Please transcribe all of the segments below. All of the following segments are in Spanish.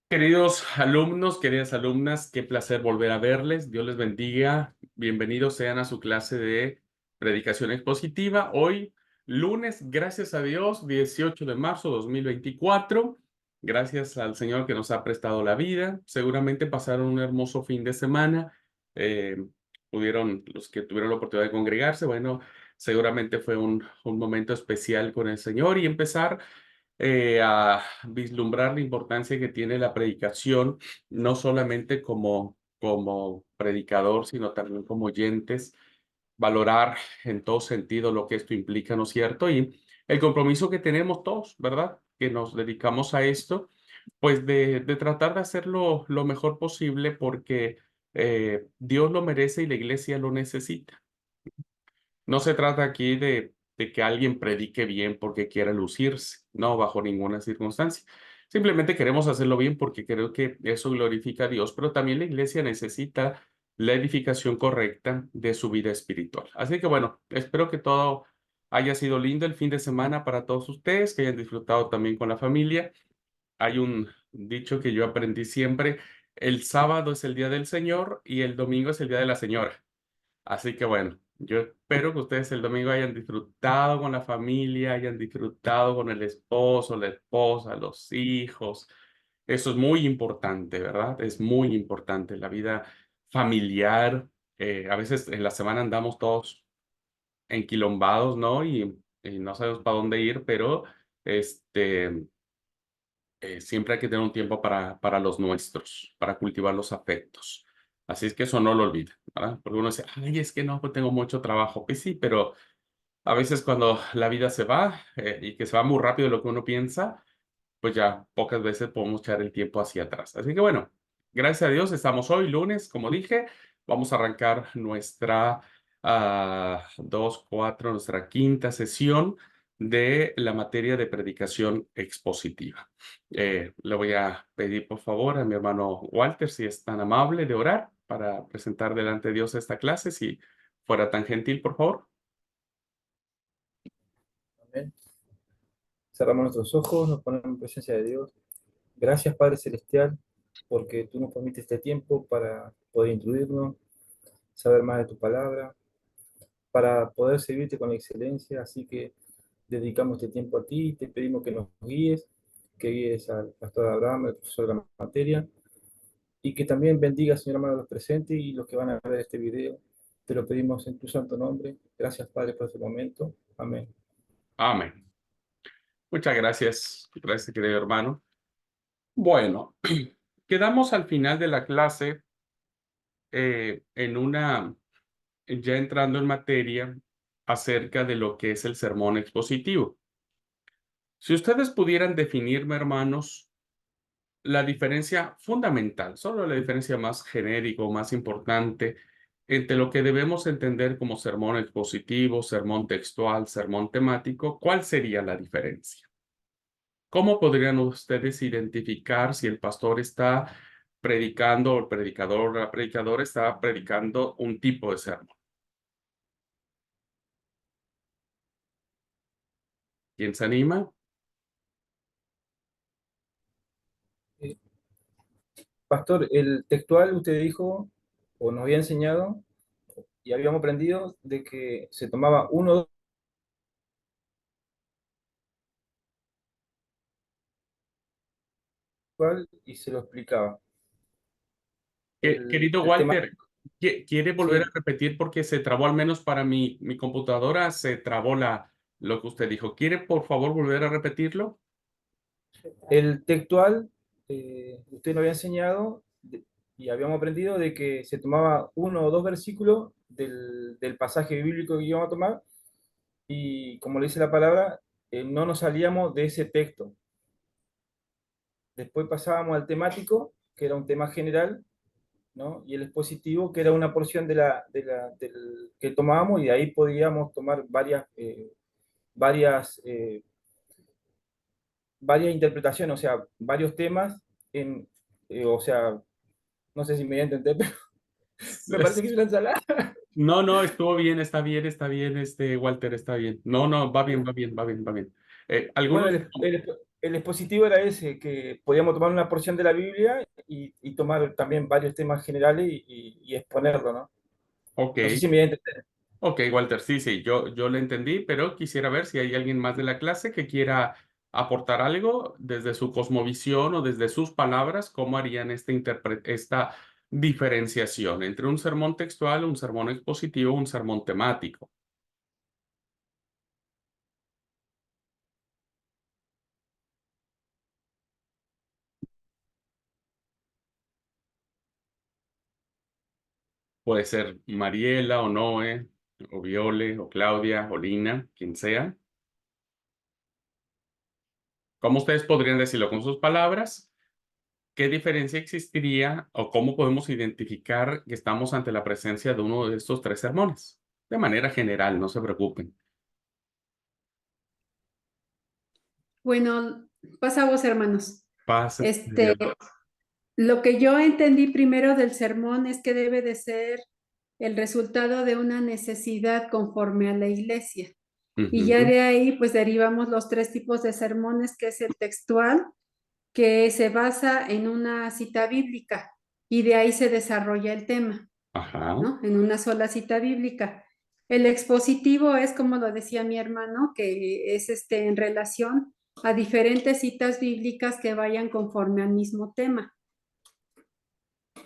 Queridos alumnos, queridas alumnas, qué placer volver a verles. Dios les bendiga. Bienvenidos sean a su clase de predicación expositiva. Hoy, lunes, gracias a Dios, 18 de marzo 2024. Gracias al Señor que nos ha prestado la vida. Seguramente pasaron un hermoso fin de semana. Eh, los que tuvieron la oportunidad de congregarse, bueno, seguramente fue un momento especial con el Señor y empezar a vislumbrar la importancia que tiene la predicación, no solamente como predicador, sino también como oyentes, valorar en todo sentido lo que esto implica, ¿no es cierto? Y el compromiso que tenemos todos, ¿verdad? Que nos dedicamos a esto, pues de tratar de hacerlo lo mejor posible porque Dios lo merece y la iglesia lo necesita. No se trata aquí de que alguien predique bien porque quiera lucirse, no, bajo ninguna circunstancia. Simplemente queremos hacerlo bien porque creo que eso glorifica a Dios, pero también la iglesia necesita la edificación correcta de su vida espiritual. Así que bueno, espero que todo haya sido lindo el fin de semana para todos ustedes, que hayan disfrutado también con la familia. Hay un dicho que yo aprendí siempre: el sábado es el día del Señor y el domingo es el día de la señora. Así que bueno, yo espero que ustedes el domingo hayan disfrutado con la familia, hayan disfrutado con el esposo, la esposa, los hijos. Eso es muy importante, ¿verdad? Es muy importante la vida familiar. A veces en la semana andamos todos enquilombados, ¿no? Y no sabemos para dónde ir, pero este, siempre hay que tener un tiempo para los nuestros, para cultivar los afectos. Así es que eso no lo olviden, ¿verdad? Porque uno dice, ay, es que no, pues tengo mucho trabajo. Pues sí, pero a veces cuando la vida se va y que se va muy rápido de lo que uno piensa, pues ya pocas veces podemos echar el tiempo hacia atrás. Así que bueno, gracias a Dios estamos hoy lunes, como dije, vamos a arrancar nuestra nuestra quinta sesión de la materia de predicación expositiva. Le voy a pedir por favor a mi hermano Walter, si es tan amable, de orar para presentar delante de Dios esta clase, si fuera tan gentil, por favor. Amén. Cerramos nuestros ojos, nos ponemos en presencia de Dios. Gracias, Padre Celestial, porque tú nos permites este tiempo para poder instruirnos, saber más de tu palabra, para poder servirte con excelencia. Así que dedicamos este tiempo a ti y te pedimos que guíes al pastor Abraham, el profesor de la materia, y que también bendiga, Señor amado, a los presentes y los que van a ver este video. Te lo pedimos en tu santo nombre. Gracias, Padre, por este momento. Amén. Amén. Muchas gracias. Gracias, querido hermano. Bueno, quedamos al final de la clase ya entrando en materia acerca de lo que es el sermón expositivo. Si ustedes pudieran definirme, hermanos, la diferencia fundamental, solo la diferencia más genérica o más importante entre lo que debemos entender como sermón expositivo, sermón textual, sermón temático, ¿cuál sería la diferencia? ¿Cómo podrían ustedes identificar si el pastor está predicando o el predicador o la predicadora está predicando un tipo de sermón? ¿Quién se anima? Eh, Pastor, el textual usted dijo, o nos había enseñado, y habíamos aprendido de que se tomaba uno o dos y se lo explicaba. Querido El tema, Walter, ¿quiere volver a sí, repetir porque se trabó al menos para mi computadora? Se trabó lo que usted dijo. ¿Quiere por favor volver a repetirlo? el textual, usted nos había enseñado y habíamos aprendido de que se tomaba uno o dos versículos del pasaje bíblico que íbamos a tomar y como le dice la palabra, no nos salíamos de ese texto. Después pasábamos al temático, que era un tema general, ¿no? Y el expositivo, que era una porción del que tomábamos, y de ahí podíamos tomar varias, varias interpretaciones, o sea, varios temas, o sea, no sé si me voy a entender, pero me parece que es una ensalada. No, no, estuvo bien, está bien, Walter, está bien. No, no, va bien, va bien, va bien, va bien. Bueno, Algunos, el expositivo era ese, que podíamos tomar una porción de la Biblia y tomar también varios temas generales y exponerlo, ¿no? Ok, No sé si me voy a entender. ok, Walter, sí, sí, yo lo entendí, pero quisiera ver si hay alguien más de la clase que quiera aportar algo desde su cosmovisión o desde sus palabras, cómo harían esta diferenciación entre un sermón textual, un sermón expositivo, un sermón temático. Puede ser Mariela o Noé, o Viole, o Claudia, o Lina, quien sea. ¿Cómo ustedes podrían decirlo con sus palabras? ¿Qué diferencia existiría o cómo podemos identificar que estamos ante la presencia de uno de estos tres sermones? De manera general, no se preocupen. Bueno, pasa a vos, hermanos. Paz de Este, Dios. lo que yo entendí primero del sermón es que debe de ser el resultado de una necesidad conforme a la iglesia. Y ya Ujú. de ahí, pues derivamos los tres tipos de sermones, que es el textual, que se basa en una cita bíblica, y de ahí se desarrolla el tema, Ajá. ¿no? En una sola cita bíblica. El expositivo es, como lo decía mi hermano, que es en relación a diferentes citas bíblicas que vayan conforme al mismo tema,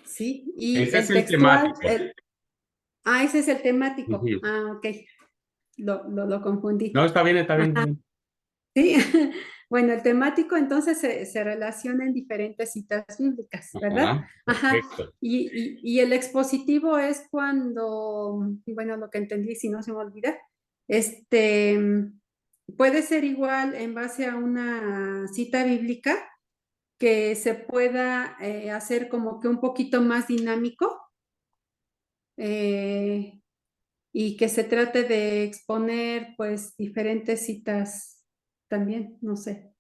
¿sí? Y Ese es el el textual, temático. ese es el temático. Ujú. Ah, ok, lo confundí. No, está bien, está bien. Sí, bueno, el temático entonces se relaciona en diferentes citas bíblicas, ¿verdad? Ajá, Ajá. perfecto. Y el expositivo es cuando, bueno, lo que entendí, si no se me olvida, este, puede ser igual en base a una cita bíblica que se pueda hacer como que un poquito más dinámico, eh, y que se trate de exponer pues diferentes citas también, no sé.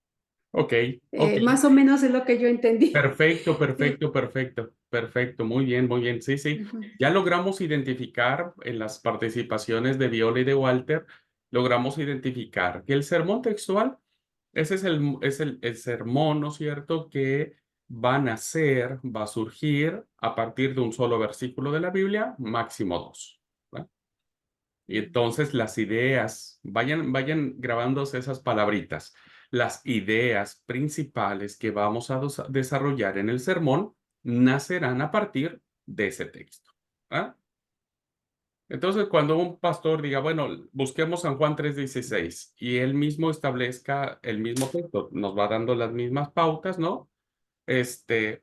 Ok, ok. Más o menos es lo que yo entendí. Perfecto, Sí. perfecto, perfecto, perfecto. Muy bien, muy bien. Sí, sí. Ujú. Ya logramos identificar en las participaciones de Viola y de Walter, logramos identificar que el sermón textual, ese es el sermón, ¿no es cierto?, que va a nacer, va a surgir a partir de un solo versículo de la Biblia, máximo dos. ¿Va? Y entonces las ideas, vayan grabándose esas palabritas. Las ideas principales que vamos a desarrollar en el sermón nacerán a partir de ese texto. ¿Ah? Entonces, cuando un pastor diga, bueno, busquemos San Juan 3:16 y él mismo establezca el mismo texto, nos va dando las mismas pautas, ¿no?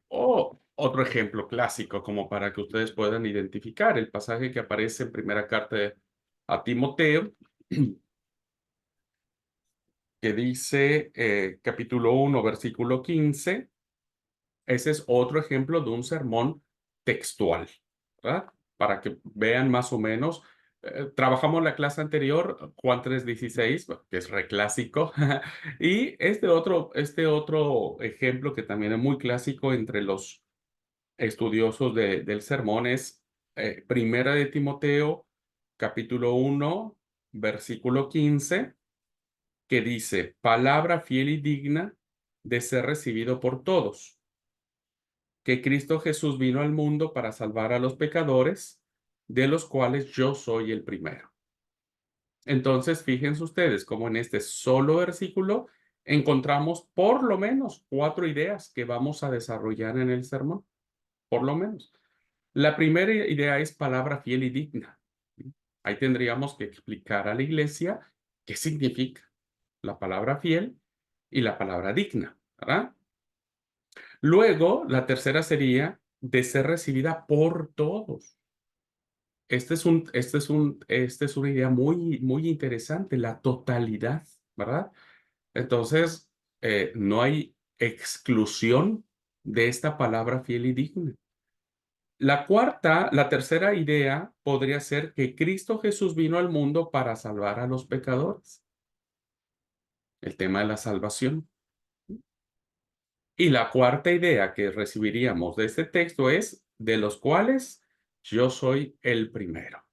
O otro ejemplo clásico, como para que ustedes puedan identificar el pasaje que aparece en primera carta a Timoteo, que dice capítulo 1, versículo 15. Ese es otro ejemplo de un sermón textual, ¿verdad? Para que vean más o menos. Trabajamos la clase anterior, Juan 3:16, que es reclásico, y este otro ejemplo que también es muy clásico entre los estudiosos del sermón es Primera de Timoteo, capítulo 1, versículo 15, que dice, palabra fiel y digna de ser recibido por todos, que Cristo Jesús vino al mundo para salvar a los pecadores, de los cuales yo soy el primero. Entonces, fíjense ustedes cómo en este solo versículo encontramos por lo menos cuatro ideas que vamos a desarrollar en el sermón, por lo menos. La primera idea es palabra fiel y digna. Ahí tendríamos que explicar a la iglesia qué significa la palabra fiel y la palabra digna, ¿verdad? Luego, la tercera sería de ser recibida por todos. Esta es una idea muy, muy interesante, la totalidad, ¿verdad? Entonces, no hay exclusión de esta palabra fiel y digna. La tercera idea podría ser que Cristo Jesús vino al mundo para salvar a los pecadores. El tema de la salvación. Y la cuarta idea que recibiríamos de este texto es de los cuales yo soy el primero.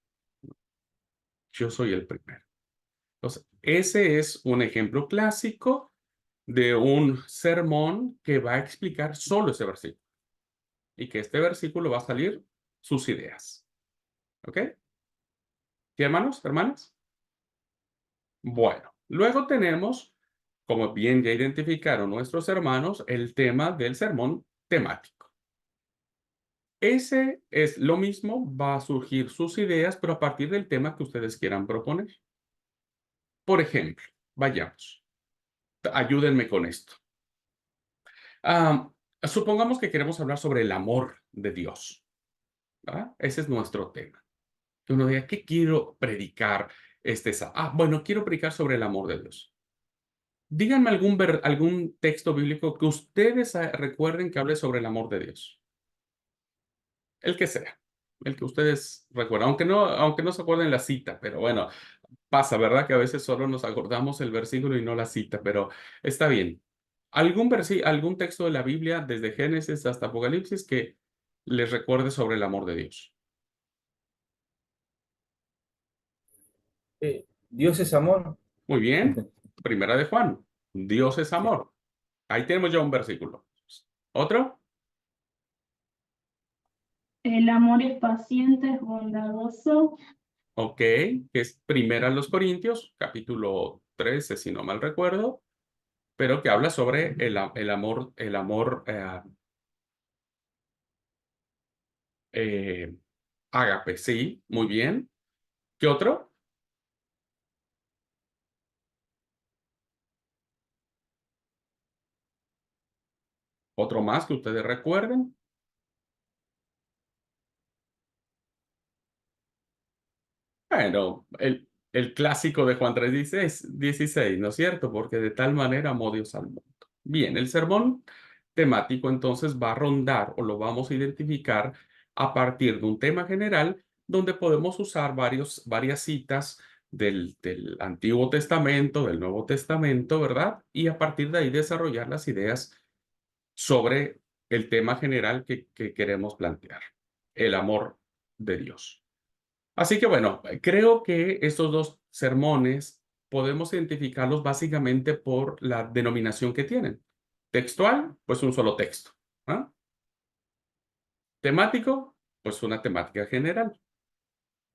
Yo soy el primero. Entonces, ese es un ejemplo clásico de un sermón que va a explicar solo ese versículo. Y que este versículo va a salir sus ideas. ¿Ok? ¿Sí, hermanos, hermanas? Bueno, luego tenemos, como bien ya identificaron nuestros hermanos, el tema del sermón temático. Ese es lo mismo, va a surgir sus ideas, pero a partir del tema que ustedes quieran proponer. Por ejemplo, vayamos. Ayúdenme con esto. Ah, supongamos que queremos hablar sobre el amor de Dios, ¿verdad? Ese es nuestro tema. Que uno diga, ¿qué quiero predicar bueno, quiero predicar sobre el amor de Dios. Díganme algún texto bíblico que ustedes recuerden que hable sobre el amor de Dios. El que sea, el que ustedes recuerdan, aunque no se acuerden la cita, pero bueno, pasa, ¿verdad? Que a veces solo nos acordamos el versículo y no la cita, pero está bien. ¿Algún texto de la Biblia, desde Génesis hasta Apocalipsis, que les recuerde sobre el amor de Dios? Dios es amor. Muy bien. Primera de Juan. Dios es Sí. amor. Ahí tenemos ya un versículo. ¿Otro? El amor es paciente, es bondadoso. Ok, que es Primera a los Corintios, capítulo 13, si no mal recuerdo, pero que habla sobre el amor eh, ágape, sí, muy bien. ¿Qué otro? ¿Otro más que ustedes recuerden? Bueno, el clásico de Juan 3:16, ¿no es cierto? Porque de tal manera amó Dios al mundo. Bien, el sermón temático entonces va a rondar o lo vamos a identificar a partir de un tema general donde podemos usar varias citas del Antiguo Testamento, del Nuevo Testamento, ¿verdad? Y a partir de ahí desarrollar las ideas sobre el tema general que queremos plantear, el amor de Dios. Así que bueno, creo que estos dos sermones podemos identificarlos básicamente por la denominación que tienen. Textual, pues un solo texto. ¿Ah? Temático, pues una temática general.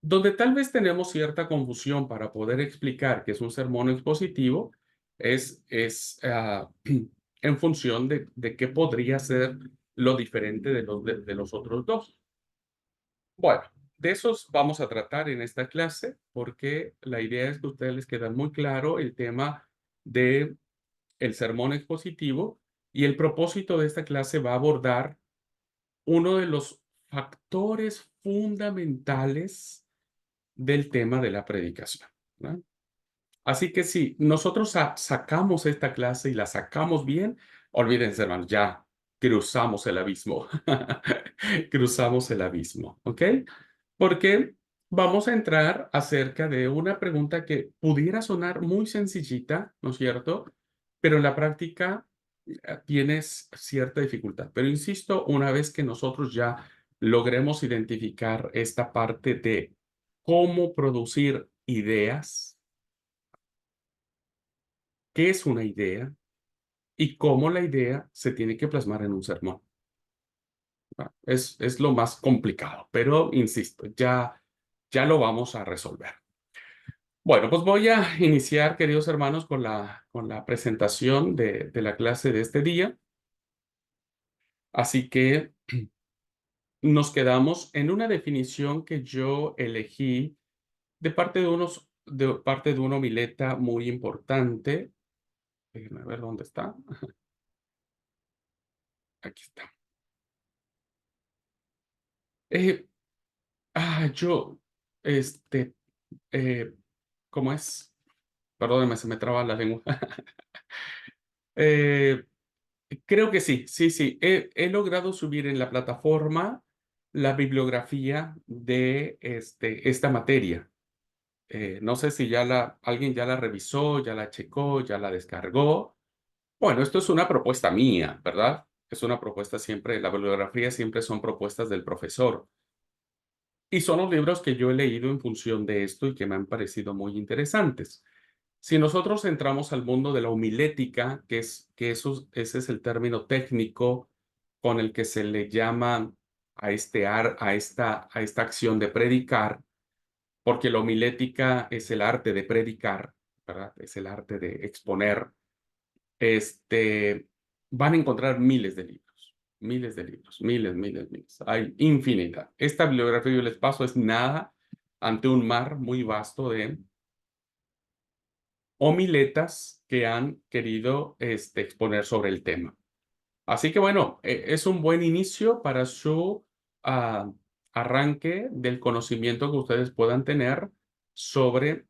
Donde tal vez tenemos cierta confusión para poder explicar qué es un sermón expositivo es en función de qué podría ser lo diferente de los otros dos. Bueno, de esos vamos a tratar en esta clase porque la idea es que a ustedes les queda muy claro el tema de el sermón expositivo y el propósito de esta clase va a abordar uno de los factores fundamentales del tema de la predicación, ¿no? Así que si nosotros sacamos esta clase y la sacamos bien, olvídense, hermanos, ya cruzamos el abismo. Cruzamos el abismo, ¿ok? Porque vamos a entrar acerca de una pregunta que pudiera sonar muy sencillita, ¿no es cierto? Pero en la práctica tienes cierta dificultad. Pero insisto, una vez que nosotros ya logremos identificar esta parte de cómo producir ideas, qué es una idea y cómo la idea se tiene que plasmar en un sermón. ¿Va? Es lo más complicado, pero insisto, ya lo vamos a resolver. Bueno, pues voy a iniciar, queridos hermanos, con la presentación de la clase de este día. Así que nos quedamos en una definición que yo elegí de parte de una homileta muy importante. Déjenme ver dónde está. Aquí está. Eh, yo, este, eh, ¿cómo es? Perdónenme, se me traba la lengua. Eh, Creo que sí, sí, sí. He logrado subir en la plataforma la bibliografía de esta materia. No sé si alguien ya la revisó, ya la checó, ya la descargó. Bueno, esto es una propuesta mía, ¿verdad? Es una propuesta siempre, la bibliografía siempre son propuestas del profesor. Y son los libros que yo he leído en función de esto y que me han parecido muy interesantes. Si nosotros entramos al mundo de la homilética, ese es el término técnico con el que se le llama a esta acción de predicar, porque la homilética es el arte de predicar, ¿verdad? Es el arte de exponer. Van a encontrar miles de libros, miles. Hay infinidad. Esta bibliografía que yo les paso es nada ante un mar muy vasto de homiletas que han querido exponer sobre el tema. Así que bueno, es un buen inicio para su ah, arranque del conocimiento que ustedes puedan tener sobre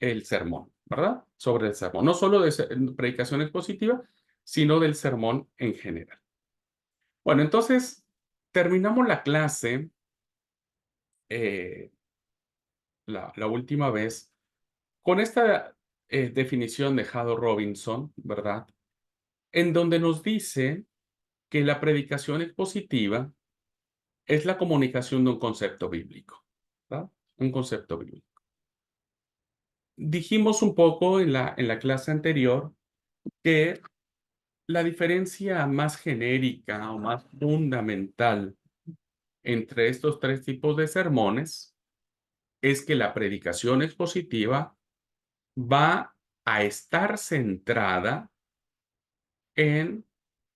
el sermón, ¿verdad? Sobre el sermón. No solo de predicación expositiva, sino del sermón en general. Bueno, entonces terminamos la clase la última vez con esta definición de Harold Robinson, ¿verdad? En donde nos dice que la predicación expositiva es la comunicación de un concepto bíblico, ¿verdad? Un concepto bíblico. Dijimos un poco en la clase anterior que la diferencia más genérica o más fundamental entre estos tres tipos de sermones es que la predicación expositiva va a estar centrada en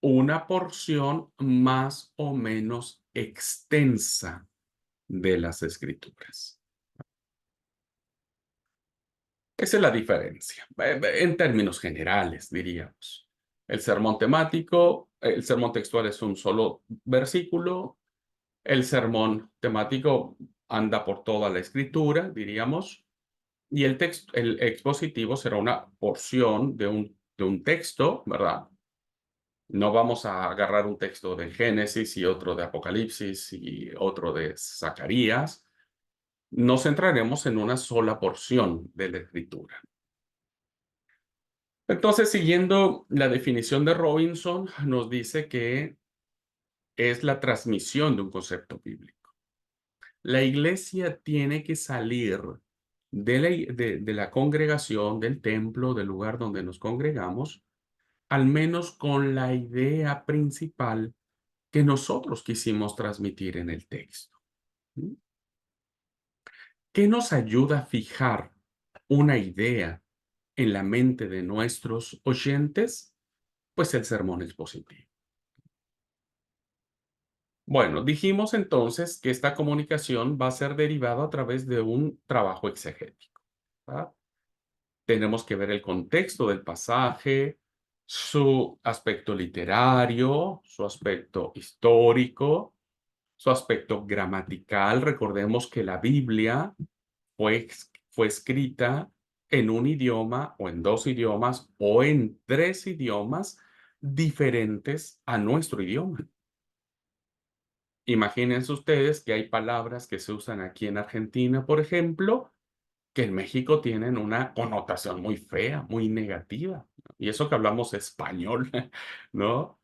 una porción más o menos extensa de las escrituras. Esa es la diferencia, en términos generales, diríamos. El sermón temático, el sermón textual es un solo versículo, el sermón temático anda por toda la escritura, diríamos, y el expositivo será una porción de un texto, ¿verdad? No vamos a agarrar un texto de Génesis y otro de Apocalipsis y otro de Zacarías. Nos centraremos en una sola porción de la escritura. Entonces, siguiendo la definición de Robinson, nos dice que es la transmisión de un concepto bíblico. La iglesia tiene que salir de la congregación, del templo, del lugar donde nos congregamos, al menos con la idea principal que nosotros quisimos transmitir en el texto. ¿Qué nos ayuda a fijar una idea en la mente de nuestros oyentes? Pues el sermón expositivo. Bueno, dijimos entonces que esta comunicación va a ser derivada a través de un trabajo exegético, ¿verdad? Tenemos que ver el contexto del pasaje, su aspecto literario, su aspecto histórico, su aspecto gramatical. Recordemos que la Biblia fue escrita en un idioma o en dos idiomas o en tres idiomas diferentes a nuestro idioma. Imagínense ustedes que hay palabras que se usan aquí en Argentina, por ejemplo, que en México tienen una connotación muy fea, muy negativa. Y eso que hablamos español, ¿no?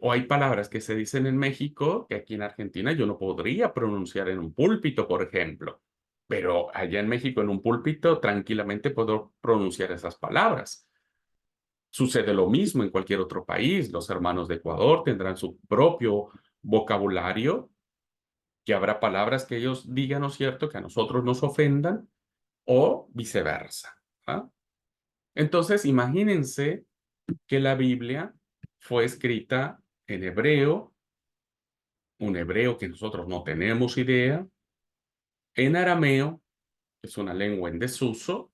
O hay palabras que se dicen en México que aquí en Argentina yo no podría pronunciar en un púlpito, por ejemplo. Pero allá en México, en un púlpito, tranquilamente puedo pronunciar esas palabras. Sucede lo mismo en cualquier otro país. Los hermanos de Ecuador tendrán su propio vocabulario, que habrá palabras que ellos digan, ¿no es cierto?, que a nosotros nos ofendan, o viceversa. ¿Ah? Entonces, imagínense que la Biblia fue escrita en hebreo, un hebreo que nosotros no tenemos idea, en arameo, que es una lengua en desuso,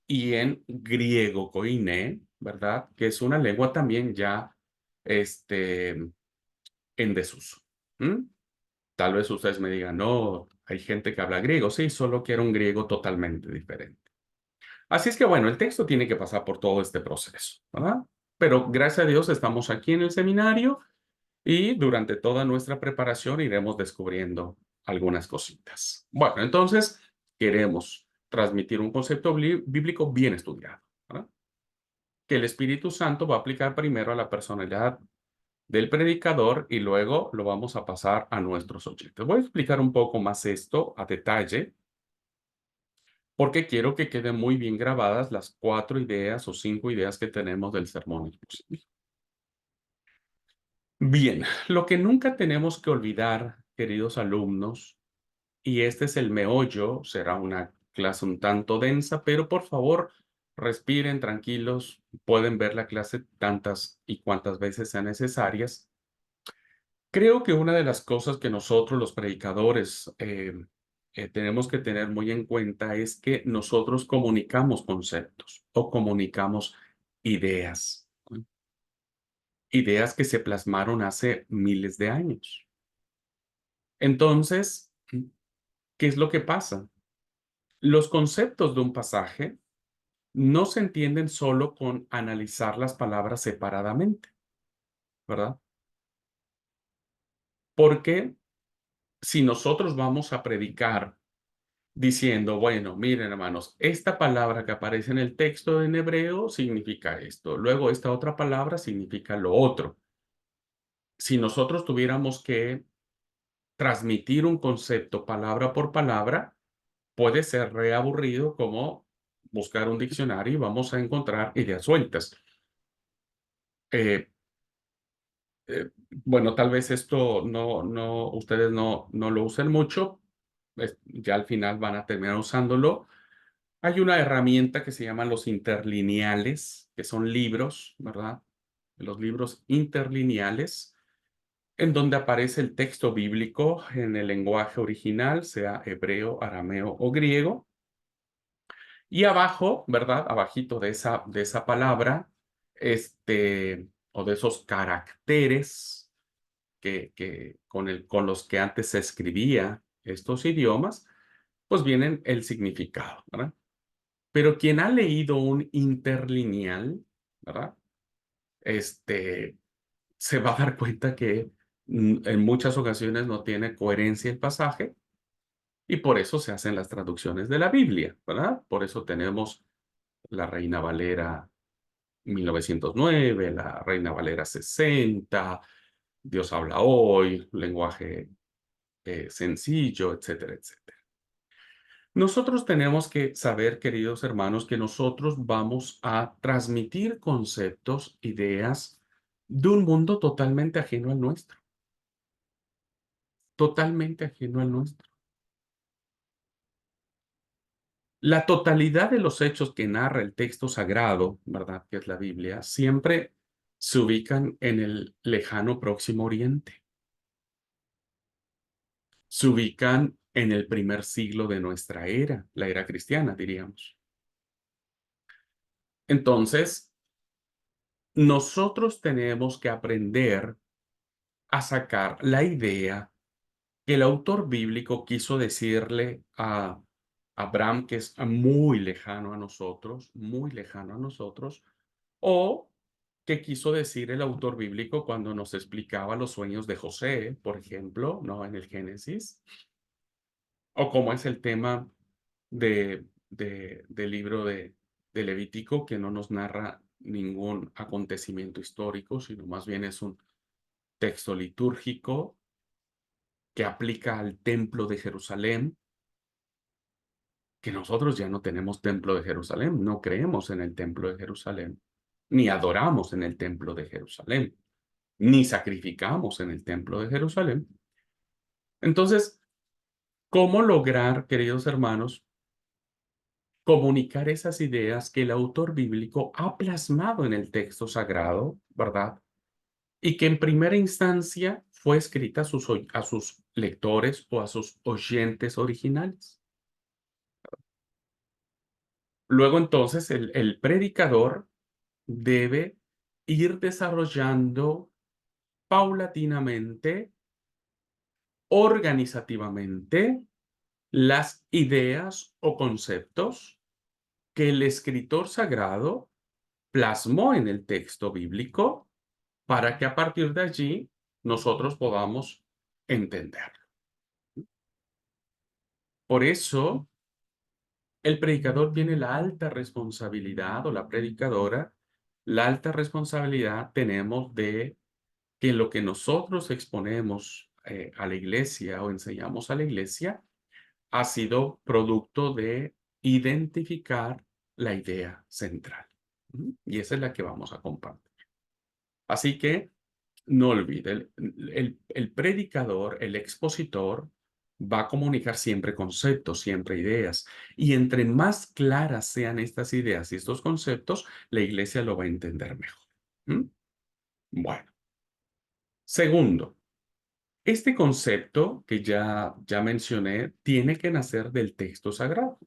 y en griego koiné, ¿verdad? Que es una lengua también ya en desuso. ¿Mm? Tal vez ustedes me digan, no, hay gente que habla griego. Sí, solo que era un griego totalmente diferente. Así es que, bueno, el texto tiene que pasar por todo este proceso, ¿verdad? Pero gracias a Dios estamos aquí en el seminario y durante toda nuestra preparación iremos descubriendo algunas cositas. Bueno, entonces queremos transmitir un concepto bíblico bien estudiado, ¿verdad? Que el Espíritu Santo va a aplicar primero a la personalidad del predicador y luego lo vamos a pasar a nuestros oyentes. Voy a explicar un poco más esto a detalle porque quiero que queden muy bien grabadas las 4 ideas o 5 ideas que tenemos del sermón expositivo. Bien, lo que nunca tenemos que olvidar, queridos alumnos, y este es el meollo, será una clase un tanto densa, pero por favor, respiren tranquilos, pueden ver la clase tantas y cuantas veces sean necesarias. Creo que una de las cosas que nosotros los predicadores tenemos que tener muy en cuenta es que nosotros comunicamos conceptos o comunicamos ideas, ¿no? Ideas que se plasmaron hace miles de años. Entonces, ¿qué es lo que pasa? Los conceptos de un pasaje no se entienden solo con analizar las palabras separadamente, ¿verdad? Porque si nosotros vamos a predicar diciendo, bueno, miren hermanos, esta palabra que aparece en el texto en hebreo significa esto, luego esta otra palabra significa lo otro. Si nosotros tuviéramos que transmitir un concepto palabra por palabra, puede ser reaburrido como buscar un diccionario y vamos a encontrar ideas sueltas. Eh, bueno, tal vez esto ustedes no lo usen mucho, ya al final van a terminar usándolo. Hay una herramienta que se llaman los interlineales, que son libros, ¿verdad? Los libros interlineales, en donde aparece el texto bíblico en el lenguaje original, sea hebreo, arameo o griego. Y abajo, ¿verdad? Abajito de esa palabra, o de esos caracteres con los que antes se escribía estos idiomas, pues vienen el significado, ¿verdad? Pero quien ha leído un interlineal, ¿verdad? Se va a dar cuenta que en muchas ocasiones no tiene coherencia el pasaje y por eso se hacen las traducciones de la Biblia, ¿verdad? Por eso tenemos la Reina Valera 1909, la Reina Valera 60, Dios habla hoy, lenguaje sencillo, etcétera, etcétera. Nosotros tenemos que saber, queridos hermanos, que nosotros vamos a transmitir conceptos, ideas de un mundo totalmente ajeno al nuestro. Totalmente ajeno al nuestro. La totalidad de los hechos que narra el texto sagrado, ¿verdad? Que es la Biblia, siempre se ubican en el lejano Próximo Oriente. Se ubican en el primer siglo de nuestra era, la era cristiana, diríamos. Entonces, nosotros tenemos que aprender a sacar la idea que el autor bíblico quiso decirle a Abraham, que es muy lejano a nosotros, o que quiso decir el autor bíblico cuando nos explicaba los sueños de José, por ejemplo, ¿no? En el Génesis, o como es el tema del libro de Levítico, que no nos narra ningún acontecimiento histórico, sino más bien es un texto litúrgico que aplica al templo de Jerusalén, que nosotros ya no tenemos templo de Jerusalén, no creemos en el templo de Jerusalén, ni adoramos en el templo de Jerusalén, ni sacrificamos en el templo de Jerusalén. Entonces, ¿cómo lograr, queridos hermanos, comunicar esas ideas que el autor bíblico ha plasmado en el texto sagrado, ¿verdad? Y que en primera instancia fue escrita a sus lectores o a sus oyentes originales. Luego entonces el predicador debe ir desarrollando paulatinamente, organizativamente, las ideas o conceptos que el escritor sagrado plasmó en el texto bíblico para que a partir de allí nosotros podamos entenderlo. Por eso, el predicador tiene la alta responsabilidad, o la predicadora, la alta responsabilidad tenemos de que lo que nosotros exponemos a la iglesia o enseñamos a la iglesia ha sido producto de identificar la idea central. Y esa es la que vamos a compartir. Así que no olvide, el predicador, el expositor, va a comunicar siempre conceptos, siempre ideas. Y entre más claras sean estas ideas y estos conceptos, la iglesia lo va a entender mejor. Bueno. Segundo, este concepto que ya mencioné tiene que nacer del texto sagrado.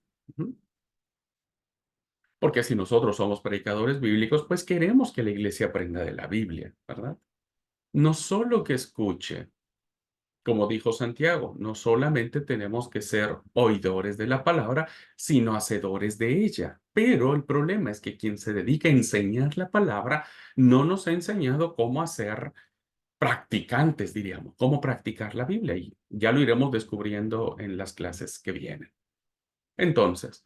Porque si nosotros somos predicadores bíblicos, pues queremos que la iglesia aprenda de la Biblia, ¿verdad? No solo que escuche, como dijo Santiago, no solamente tenemos que ser oidores de la palabra, sino hacedores de ella. Pero el problema es que quien se dedica a enseñar la palabra no nos ha enseñado cómo hacer practicantes, diríamos, cómo practicar la Biblia. Y ya lo iremos descubriendo en las clases que vienen. Entonces,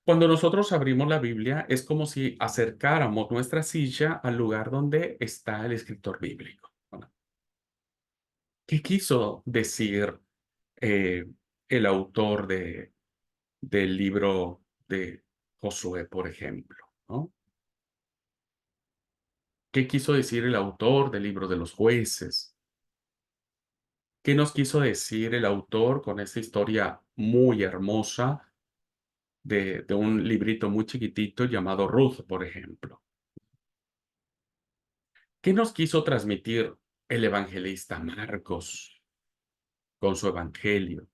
cuando nosotros abrimos la Biblia, es como si acercáramos nuestra silla al lugar donde está el escritor bíblico. Bueno, ¿qué quiso decir eh, el autor del libro de Josué, por ejemplo? ¿No? ¿Qué quiso decir el autor del libro de los jueces? ¿Qué nos quiso decir el autor con esa historia muy hermosa de un librito muy chiquitito llamado Ruth, por ejemplo? ¿Qué nos quiso transmitir el evangelista Marcos con su evangelio?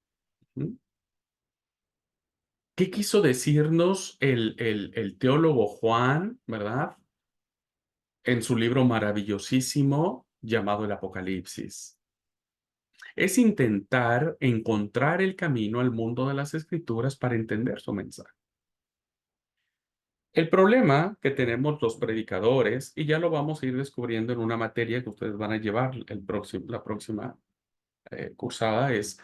¿Qué quiso decirnos el teólogo Juan, verdad? En su libro maravillosísimo llamado el Apocalipsis. Es intentar encontrar el camino al mundo de las Escrituras para entender su mensaje. El problema que tenemos los predicadores, y ya lo vamos a ir descubriendo en una materia que ustedes van a llevar la próxima cursada, es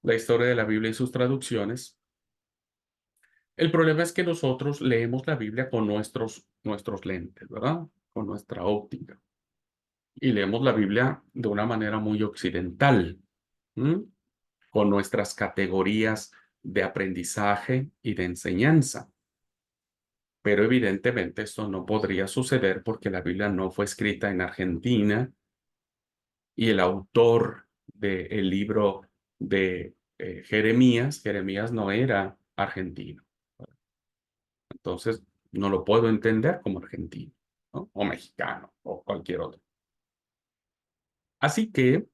la historia de la Biblia y sus traducciones. El problema es que nosotros leemos la Biblia con nuestros lentes, ¿verdad? Con nuestra óptica. Y leemos la Biblia de una manera muy occidental, con nuestras categorías de aprendizaje y de enseñanza. Pero evidentemente esto no podría suceder porque la Biblia no fue escrita en Argentina y el autor del libro de Jeremías no era argentino. Entonces, no lo puedo entender como argentino, ¿no? O mexicano, o cualquier otro. Así que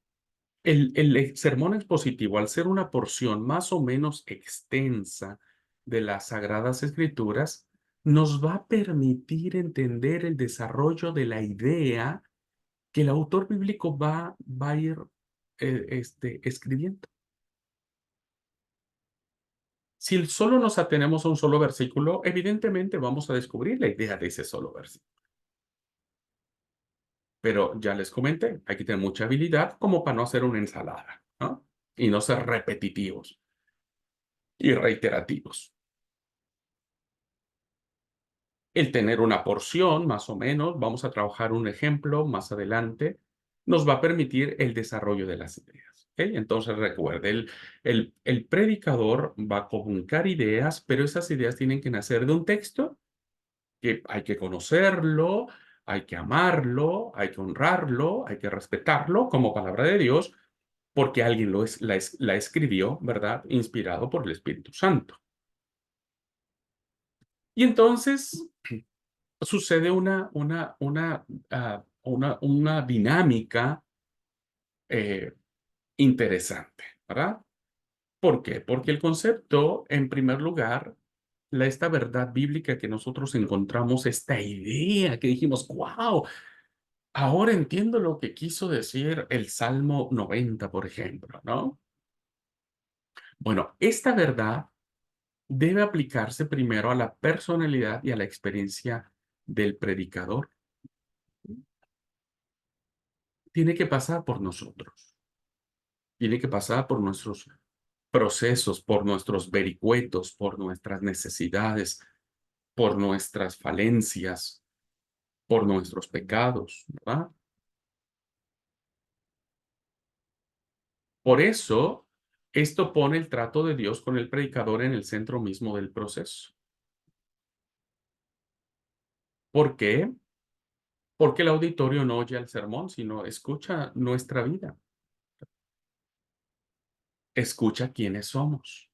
el sermón expositivo, al ser una porción más o menos extensa de las Sagradas Escrituras, nos va a permitir entender el desarrollo de la idea que el autor bíblico va a ir escribiendo. Si solo nos atenemos a un solo versículo, evidentemente vamos a descubrir la idea de ese solo versículo. Pero ya les comenté, hay que tener mucha habilidad como para no hacer una ensalada, ¿no? Y no ser repetitivos y reiterativos. El tener una porción, más o menos, vamos a trabajar un ejemplo más adelante, nos va a permitir el desarrollo de las ideas. ¿Okay? Entonces recuerde, el predicador va a comunicar ideas, pero esas ideas tienen que nacer de un texto que hay que conocerlo, hay que amarlo, hay que honrarlo, hay que respetarlo como palabra de Dios, porque alguien la escribió, ¿verdad? Inspirado por el Espíritu Santo. Y entonces sucede una dinámica interesante, ¿verdad? ¿Por qué? Porque el concepto, en primer lugar, esta verdad bíblica que nosotros encontramos, esta idea que dijimos, wow, ahora entiendo lo que quiso decir el Salmo 90, por ejemplo, ¿no? Bueno, esta verdad debe aplicarse primero a la personalidad y a la experiencia del predicador. Tiene que pasar por nosotros. Tiene que pasar por nuestros procesos, por nuestros vericuetos, por nuestras necesidades, por nuestras falencias, por nuestros pecados, ¿verdad? Por eso, Esto pone el trato de Dios con el predicador en el centro mismo del proceso. ¿Por qué? Porque el auditorio no oye el sermón, sino escucha nuestra vida. Escucha quiénes somos.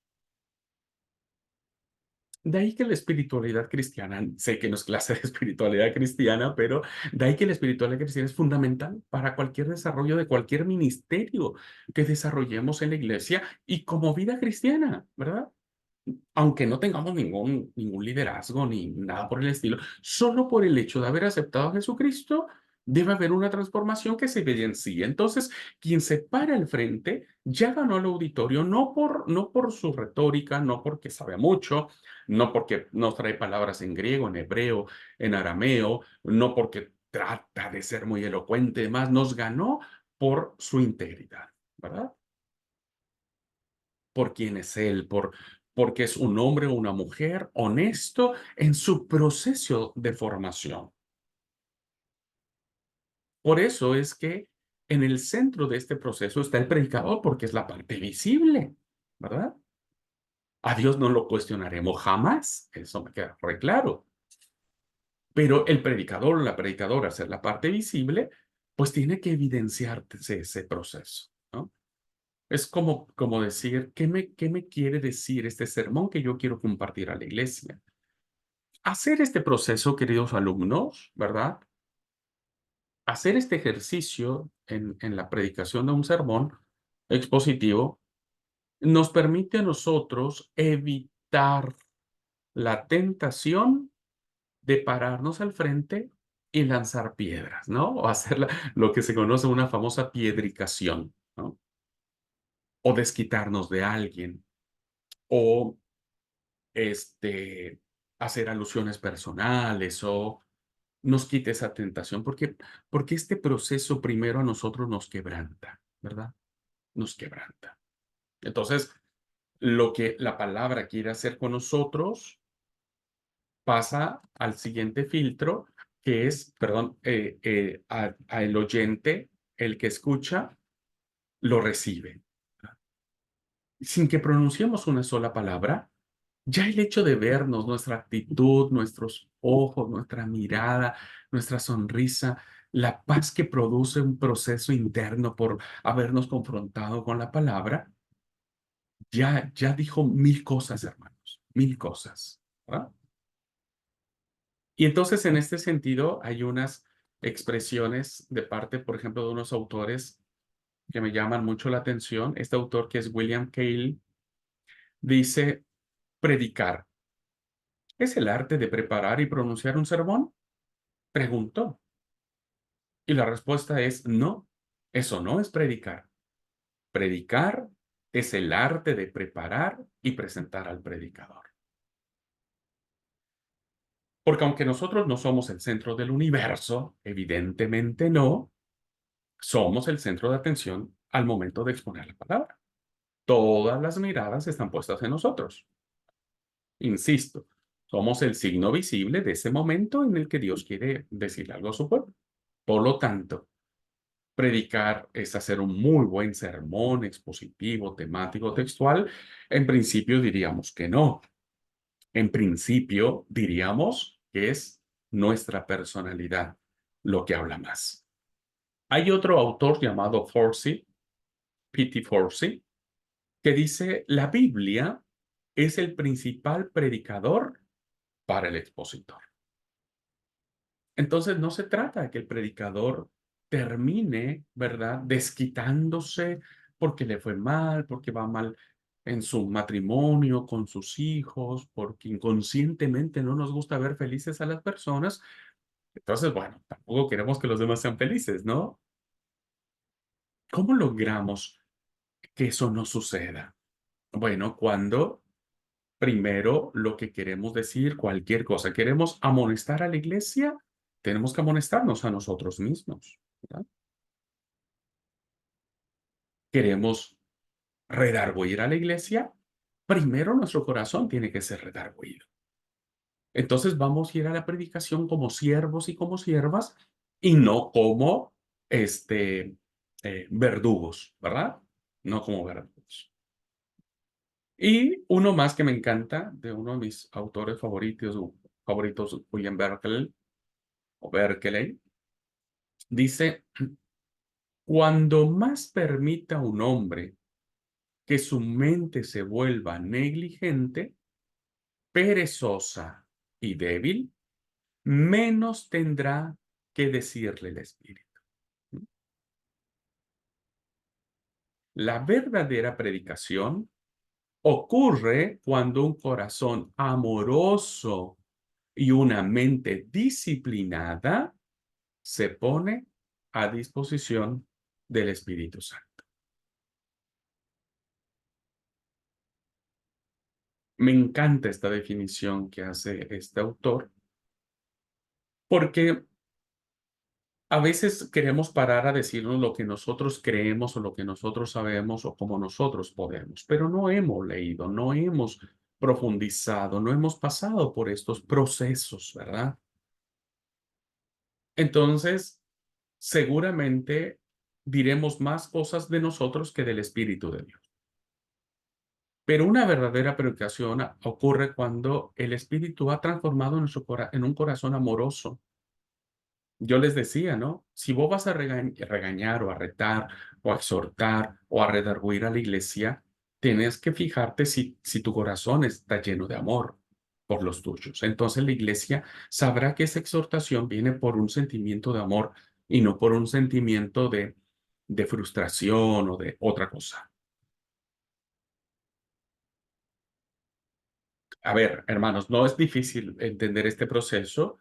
De ahí que la espiritualidad cristiana, sé que no es clase de espiritualidad cristiana, pero de ahí que la espiritualidad cristiana es fundamental para cualquier desarrollo de cualquier ministerio que desarrollemos en la iglesia y como vida cristiana, ¿verdad? Aunque no tengamos ningún liderazgo ni nada por el estilo, solo por el hecho de haber aceptado a Jesucristo, debe haber una transformación que se evidencie. Entonces, quien se para al frente ya ganó el auditorio, no por su retórica, no porque sabe mucho, no porque nos trae palabras en griego, en hebreo, en arameo, no porque trata de ser muy elocuente, más nos ganó por su integridad, ¿verdad? Por quién es él, porque es un hombre o una mujer honesto en su proceso de formación. Por eso es que en el centro de este proceso está el predicador, porque es la parte visible, ¿verdad? A Dios no lo cuestionaremos jamás, eso me queda re claro. Pero el predicador o la predicadora, ser la parte visible, pues tiene que evidenciarse ese proceso, ¿no? Es como decir, qué me quiere decir este sermón que yo quiero compartir a la iglesia? Hacer este proceso, queridos alumnos, ¿verdad? Hacer este ejercicio en la predicación de un sermón expositivo nos permite a nosotros evitar la tentación de pararnos al frente y lanzar piedras, ¿no? O hacer lo que se conoce una famosa piedricación, ¿no? O desquitarnos de alguien, o hacer alusiones personales, o nos quite esa tentación, porque este proceso primero a nosotros nos quebranta, ¿verdad? Nos quebranta. Entonces, lo que la palabra quiere hacer con nosotros pasa al siguiente filtro, que es, perdón, a el oyente, el que escucha, lo recibe. Sin que pronunciemos una sola palabra, ya el hecho de vernos, nuestra actitud, nuestros ojos, nuestra mirada, nuestra sonrisa, la paz que produce un proceso interno por habernos confrontado con la palabra, ya dijo mil cosas, hermanos, mil cosas, ¿verdad? Y entonces, en este sentido, hay unas expresiones de parte, por ejemplo, de unos autores que me llaman mucho la atención. Este autor, que es William Cale, dice: predicar ¿es el arte de preparar y pronunciar un sermón? Preguntó. Y la respuesta es no, eso no es predicar. Predicar es el arte de preparar y presentar al predicador. Porque aunque nosotros no somos el centro del universo, evidentemente no, somos el centro de atención al momento de exponer la palabra. Todas las miradas están puestas en nosotros. Insisto, somos el signo visible de ese momento en el que Dios quiere decir algo a su pueblo. Por lo tanto, predicar es hacer un muy buen sermón expositivo, temático, textual. En principio diríamos que no. En principio diríamos que es nuestra personalidad lo que habla más. Hay otro autor llamado Forsey, P.T. Forsey, que dice: la Biblia es el principal predicador para el expositor. Entonces, no se trata de que el predicador termine, ¿verdad?, desquitándose porque le fue mal, porque va mal en su matrimonio, con sus hijos, porque inconscientemente no nos gusta ver felices a las personas. Entonces, bueno, tampoco queremos que los demás sean felices, ¿no? ¿Cómo logramos que eso no suceda? Bueno, cuando primero lo que queremos decir, cualquier cosa, queremos amonestar a la iglesia, tenemos que amonestarnos a nosotros mismos, ¿verdad? Queremos redarguir a la iglesia, primero nuestro corazón tiene que ser redarguido. Entonces vamos a ir a la predicación como siervos y como siervas y no como verdugos, ¿verdad? No como verdugos. Y uno más que me encanta, de uno de mis autores favoritos, William Berkeley, o Berkeley, dice, cuando más permita un hombre que su mente se vuelva negligente, perezosa y débil, menos tendrá que decirle el Espíritu. La verdadera predicación ocurre cuando un corazón amoroso y una mente disciplinada se pone a disposición del Espíritu Santo. Me encanta esta definición que hace este autor, porque a veces queremos parar a decirnos lo que nosotros creemos o lo que nosotros sabemos o cómo nosotros podemos, pero no hemos leído, no hemos profundizado, no hemos pasado por estos procesos, ¿verdad? Entonces, seguramente diremos más cosas de nosotros que del Espíritu de Dios. Pero una verdadera predicación ocurre cuando el Espíritu ha transformado en un corazón amoroso. Yo les decía, ¿no? Si vos vas a regañar o a retar o a exhortar o a redarguir a la iglesia, tienes que fijarte si tu corazón está lleno de amor por los tuyos. Entonces la iglesia sabrá que esa exhortación viene por un sentimiento de amor y no por un sentimiento de frustración o de otra cosa. A ver, hermanos, no es difícil entender este proceso.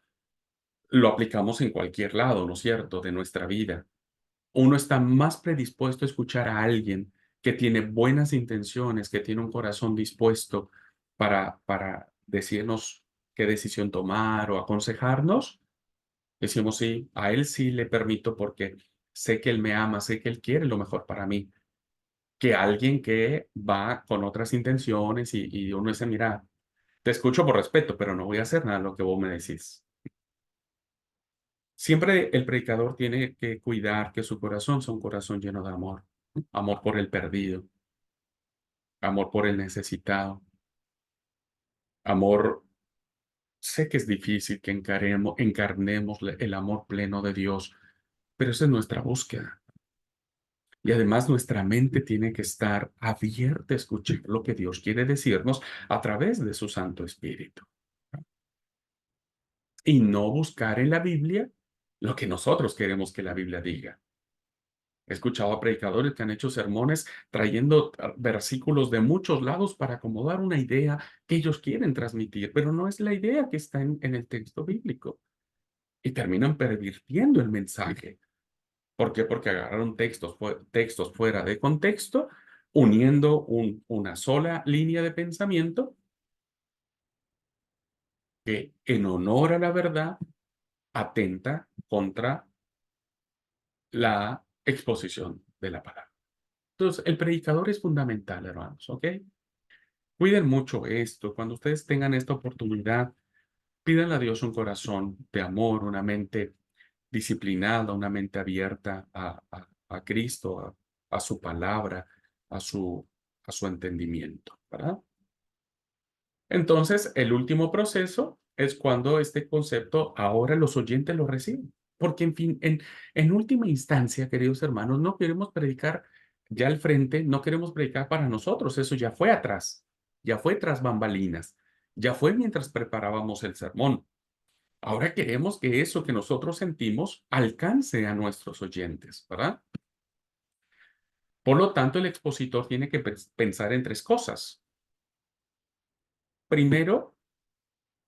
Lo aplicamos en cualquier lado, ¿no es cierto?, de nuestra vida. Uno está más predispuesto a escuchar a alguien que tiene buenas intenciones, que tiene un corazón dispuesto para decirnos qué decisión tomar o aconsejarnos. Decimos, sí, a él sí le permito porque sé que él me ama, sé que él quiere lo mejor para mí, que alguien que va con otras intenciones y uno dice, mira, te escucho por respeto, pero no voy a hacer nada de lo que vos me decís. Siempre el predicador tiene que cuidar que su corazón sea un corazón lleno de amor, amor por el perdido, amor por el necesitado, amor. Sé que es difícil que encarnemos el amor pleno de Dios, pero esa es nuestra búsqueda. Y además nuestra mente tiene que estar abierta a escuchar lo que Dios quiere decirnos a través de su Santo Espíritu. Y no buscar en la Biblia lo que nosotros queremos que la Biblia diga. He escuchado a predicadores que han hecho sermones trayendo versículos de muchos lados para acomodar una idea que ellos quieren transmitir, pero no es la idea que está en el texto bíblico. Y terminan pervirtiendo el mensaje. ¿Por qué? Porque agarraron textos fuera de contexto, uniendo una sola línea de pensamiento que en honor a la verdad atenta contra la exposición de la palabra. Entonces, el predicador es fundamental, hermanos, ¿ok? Cuiden mucho esto. Cuando ustedes tengan esta oportunidad, pídanle a Dios un corazón de amor, una mente disciplinada, una mente abierta a Cristo, a su palabra, a su entendimiento, ¿verdad? Entonces, el último proceso es cuando este concepto ahora los oyentes lo reciben. Porque, en fin, en última instancia, queridos hermanos, no queremos predicar ya al frente, no queremos predicar para nosotros, eso ya fue atrás, ya fue tras bambalinas, ya fue mientras preparábamos el sermón. Ahora queremos que eso que nosotros sentimos alcance a nuestros oyentes, ¿verdad? Por lo tanto, el expositor tiene que pensar en tres cosas. Primero,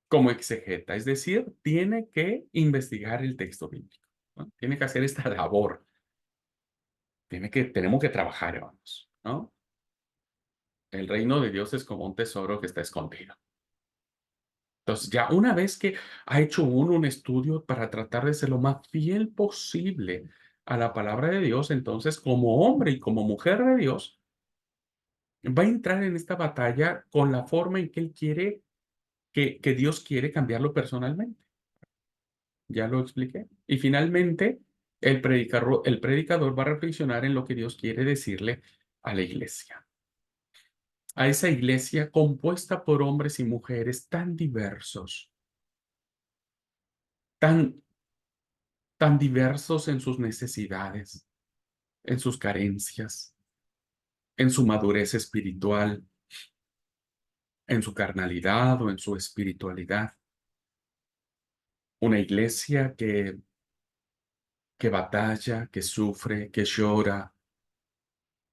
como exegeta, es decir, tiene que investigar el texto bíblico, ¿no? Tiene que hacer esta labor. Tenemos que trabajar, hermanos, ¿no? El reino de Dios es como un tesoro que está escondido. Entonces, ya una vez que ha hecho un estudio para tratar de ser lo más fiel posible a la palabra de Dios, entonces, como hombre y como mujer de Dios, va a entrar en esta batalla con la forma en que él quiere, que Dios quiere cambiarlo personalmente. Ya lo expliqué. Y finalmente, el predicador va a reflexionar en lo que Dios quiere decirle a la iglesia. a esa iglesia compuesta por hombres y mujeres tan diversos, tan, tan diversos en sus necesidades, en sus carencias, en su madurez espiritual, en su carnalidad o en su espiritualidad. Una iglesia que batalla, que sufre, que llora,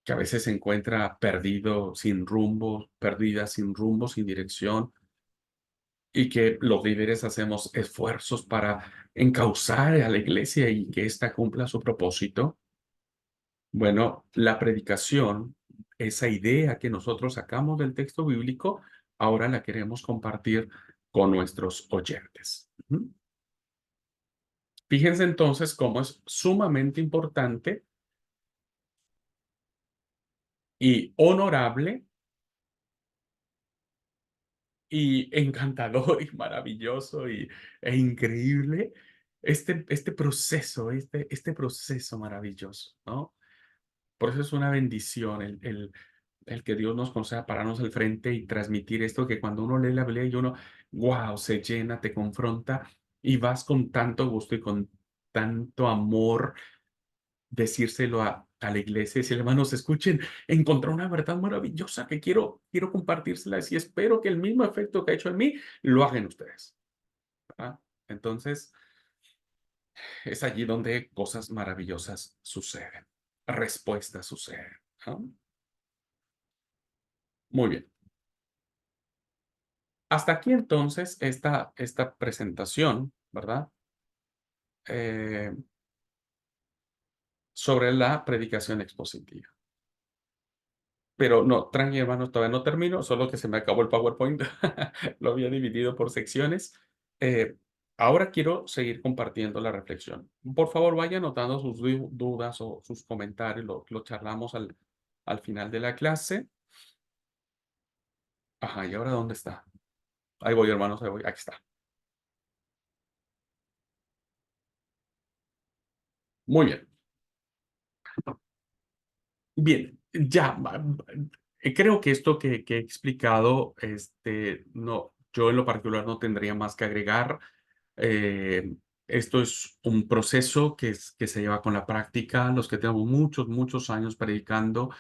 que a veces se encuentra perdido, sin rumbo, perdida, sin rumbo, sin dirección, y que los líderes hacemos esfuerzos para encauzar a la iglesia y que ésta cumpla su propósito. Bueno, la predicación, esa idea que nosotros sacamos del texto bíblico, ahora la queremos compartir con nuestros oyentes. Fíjense entonces cómo es sumamente importante y honorable y encantador y maravilloso e increíble este proceso, este proceso maravilloso, ¿no? Por eso es una bendición el que Dios nos conceda pararnos al frente y transmitir esto que cuando uno lee la Biblia y uno, wow, se llena, te confronta y vas con tanto gusto y con tanto amor decírselo a la iglesia y decir, hermanos, escuchen, encontré una verdad maravillosa que quiero compartírselas y espero que el mismo efecto que ha hecho en mí lo hagan ustedes. ¿Verdad? Entonces, es allí donde cosas maravillosas suceden, respuestas suceden. ¿No? Muy bien. Hasta aquí entonces esta presentación, ¿verdad? Sobre la predicación expositiva. Pero no, tranqui hermanos, todavía no termino, solo que se me acabó el PowerPoint. Lo había dividido por secciones. Eh, Ahora quiero seguir compartiendo la reflexión. Por favor, vaya anotando sus dudas o sus comentarios, lo charlamos al final de la clase. Ajá, ¿y ahora dónde está? Ahí voy, hermanos, ahí voy. Aquí está. Muy bien. Bien, ya, creo que esto que he explicado, no, yo en lo particular no tendría más que agregar. Esto es un proceso que se lleva con la práctica. Los que tenemos muchos años predicando,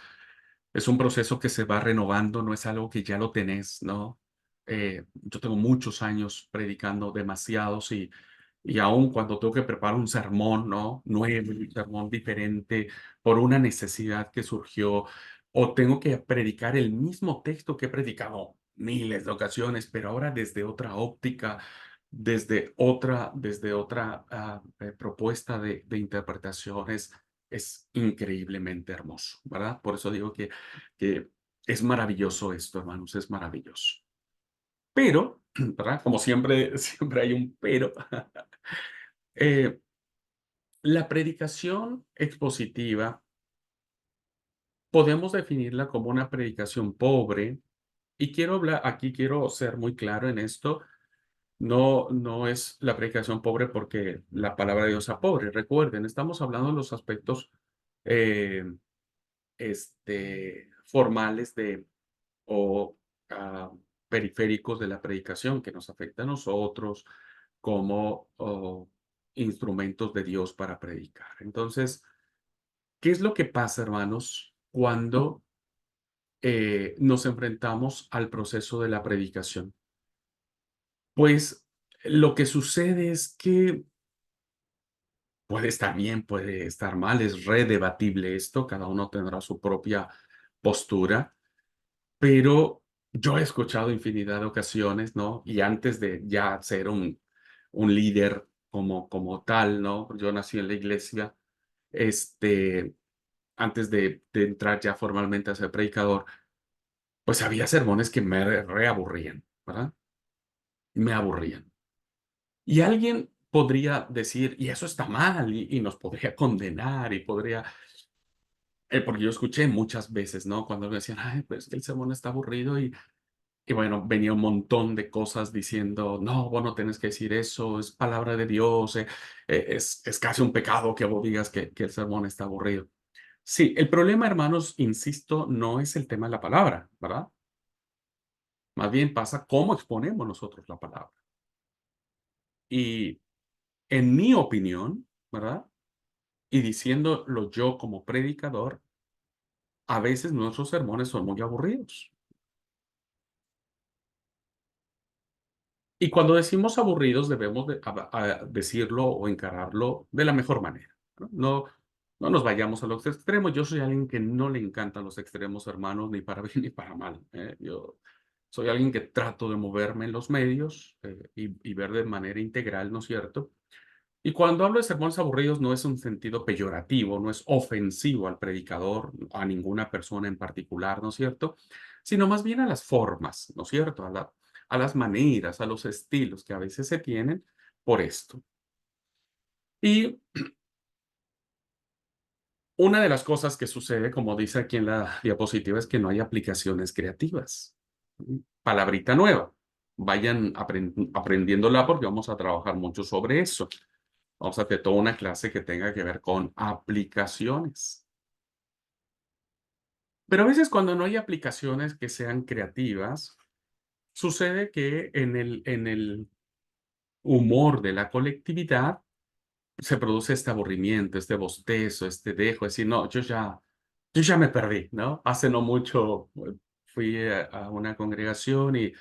es un proceso que se va renovando, no es algo que ya lo tenés, ¿no? Yo tengo muchos años predicando, demasiados, y aún cuando tengo que preparar un sermón, ¿no? Nuevo, un sermón diferente, por una necesidad que surgió, o tengo que predicar el mismo texto que he predicado miles de ocasiones, pero ahora desde otra óptica, desde otra propuesta de interpretaciones, es increíblemente hermoso, ¿verdad? Por eso digo que es maravilloso esto, hermanos, es maravilloso. Pero, ¿verdad? Como siempre, siempre hay un pero. Eh, la predicación expositiva podemos definirla como una predicación pobre, y quiero hablar, aquí quiero ser muy claro en esto, no es la predicación pobre porque la palabra de Dios sea pobre. Recuerden, estamos hablando de los aspectos eh, formales o ah, periféricos de la predicación que nos afecta a nosotros como instrumentos de Dios para predicar. Entonces, ¿qué es lo que pasa, hermanos, cuando nos enfrentamos al proceso de la predicación? Pues lo que sucede es que puede estar bien, puede estar mal, es redebatible esto, cada uno tendrá su propia postura, pero yo he escuchado infinidad de ocasiones, ¿no? Y antes de ya ser un líder como tal, ¿no? Yo nací en la iglesia, antes de entrar ya formalmente a ser predicador, pues había sermones que me reaburrían, ¿verdad? Me aburrían. Y alguien podría decir, y eso está mal, y nos podría condenar, y podría, porque yo escuché muchas veces, ¿no? Cuando me decían, ay, pues que el sermón está aburrido, y bueno, venía un montón de cosas diciendo, no, vos no tenés que decir eso, es palabra de Dios, es casi un pecado que vos digas que el sermón está aburrido. Sí, el problema, hermanos, insisto, no es el tema de la palabra, ¿verdad? Más bien pasa cómo exponemos nosotros la palabra. Y en mi opinión, ¿verdad? Y diciéndolo yo como predicador, a veces nuestros sermones son muy aburridos. Y cuando decimos aburridos, debemos decirlo o encararlo de la mejor manera, ¿no? No nos vayamos a los extremos. Yo soy alguien que no le encantan los extremos, hermanos, ni para bien ni para mal. Yo soy alguien que trato de moverme en los medios y ver de manera integral, ¿no es cierto? Y cuando hablo de sermones aburridos, no es un sentido peyorativo, no es ofensivo al predicador, a ninguna persona en particular, ¿no es cierto? Sino más bien a las formas, ¿no es cierto? A las maneras, a los estilos que a veces se tienen por esto. Y una de las cosas que sucede, como dice aquí en la diapositiva, es que no hay aplicaciones creativas. Palabrita nueva. Vayan aprendiéndola porque vamos a trabajar mucho sobre eso. Vamos a hacer toda una clase que tenga que ver con aplicaciones. Pero a veces cuando no hay aplicaciones que sean creativas, sucede que en el humor de la colectividad se produce este aburrimiento, este bostezo, este dejo, decir, no, yo ya me perdí, ¿no? Hace no mucho fui a una congregación y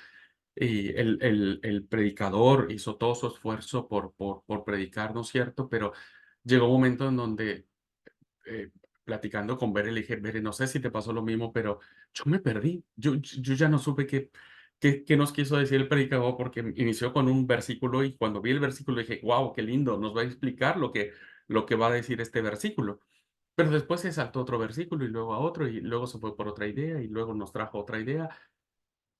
el predicador hizo todo su esfuerzo por predicar, ¿no es cierto? Pero llegó un momento en donde eh, platicando con Bere, le dije, Bere, no sé si te pasó lo mismo, pero yo me perdí. Yo ya no supe qué nos quiso decir el predicador porque inició con un versículo y cuando vi el versículo dije, wow, qué lindo, nos va a explicar lo que va a decir este versículo. Pero después se saltó otro versículo y luego a otro y luego se fue por otra idea y luego nos trajo otra idea.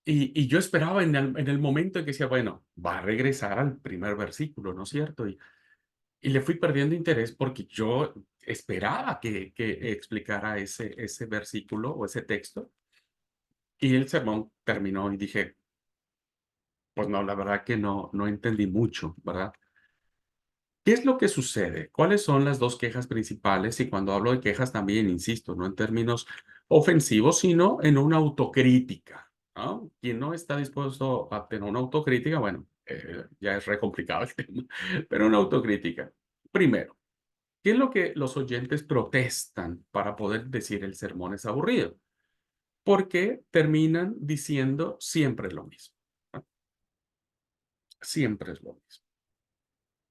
Y yo esperaba en el momento en que decía, bueno, va a regresar al primer versículo, ¿no es cierto? Y le fui perdiendo interés porque yo esperaba que explicara ese versículo o ese texto. Y el sermón terminó y dije, pues no, la verdad que no entendí mucho, ¿verdad? ¿Qué es lo que sucede? ¿Cuáles son las dos quejas principales? Y cuando hablo de quejas también, insisto, no en términos ofensivos, sino en una autocrítica, ¿no? Quien no está dispuesto a tener una autocrítica, bueno, ya es re complicado el tema, pero una autocrítica. Primero, ¿qué es lo que los oyentes protestan para poder decir el sermón es aburrido? Porque terminan diciendo siempre lo mismo, ¿no? Siempre es lo mismo.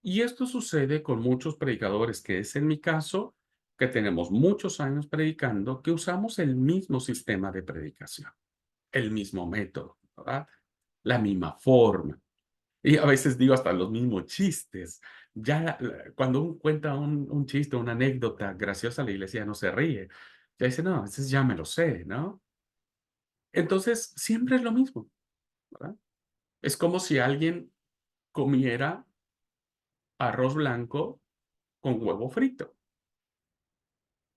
Y esto sucede con muchos predicadores, que es en mi caso, que tenemos muchos años predicando, que usamos el mismo sistema de predicación, el mismo método, ¿verdad? La misma forma. Y a veces digo hasta los mismos chistes. Ya cuando uno cuenta un chiste, una anécdota graciosa, la iglesia no se ríe. Ya dice, no, ese ya me lo sé, ¿no? Entonces, siempre es lo mismo, ¿verdad? Es como si alguien comiera arroz blanco con huevo frito.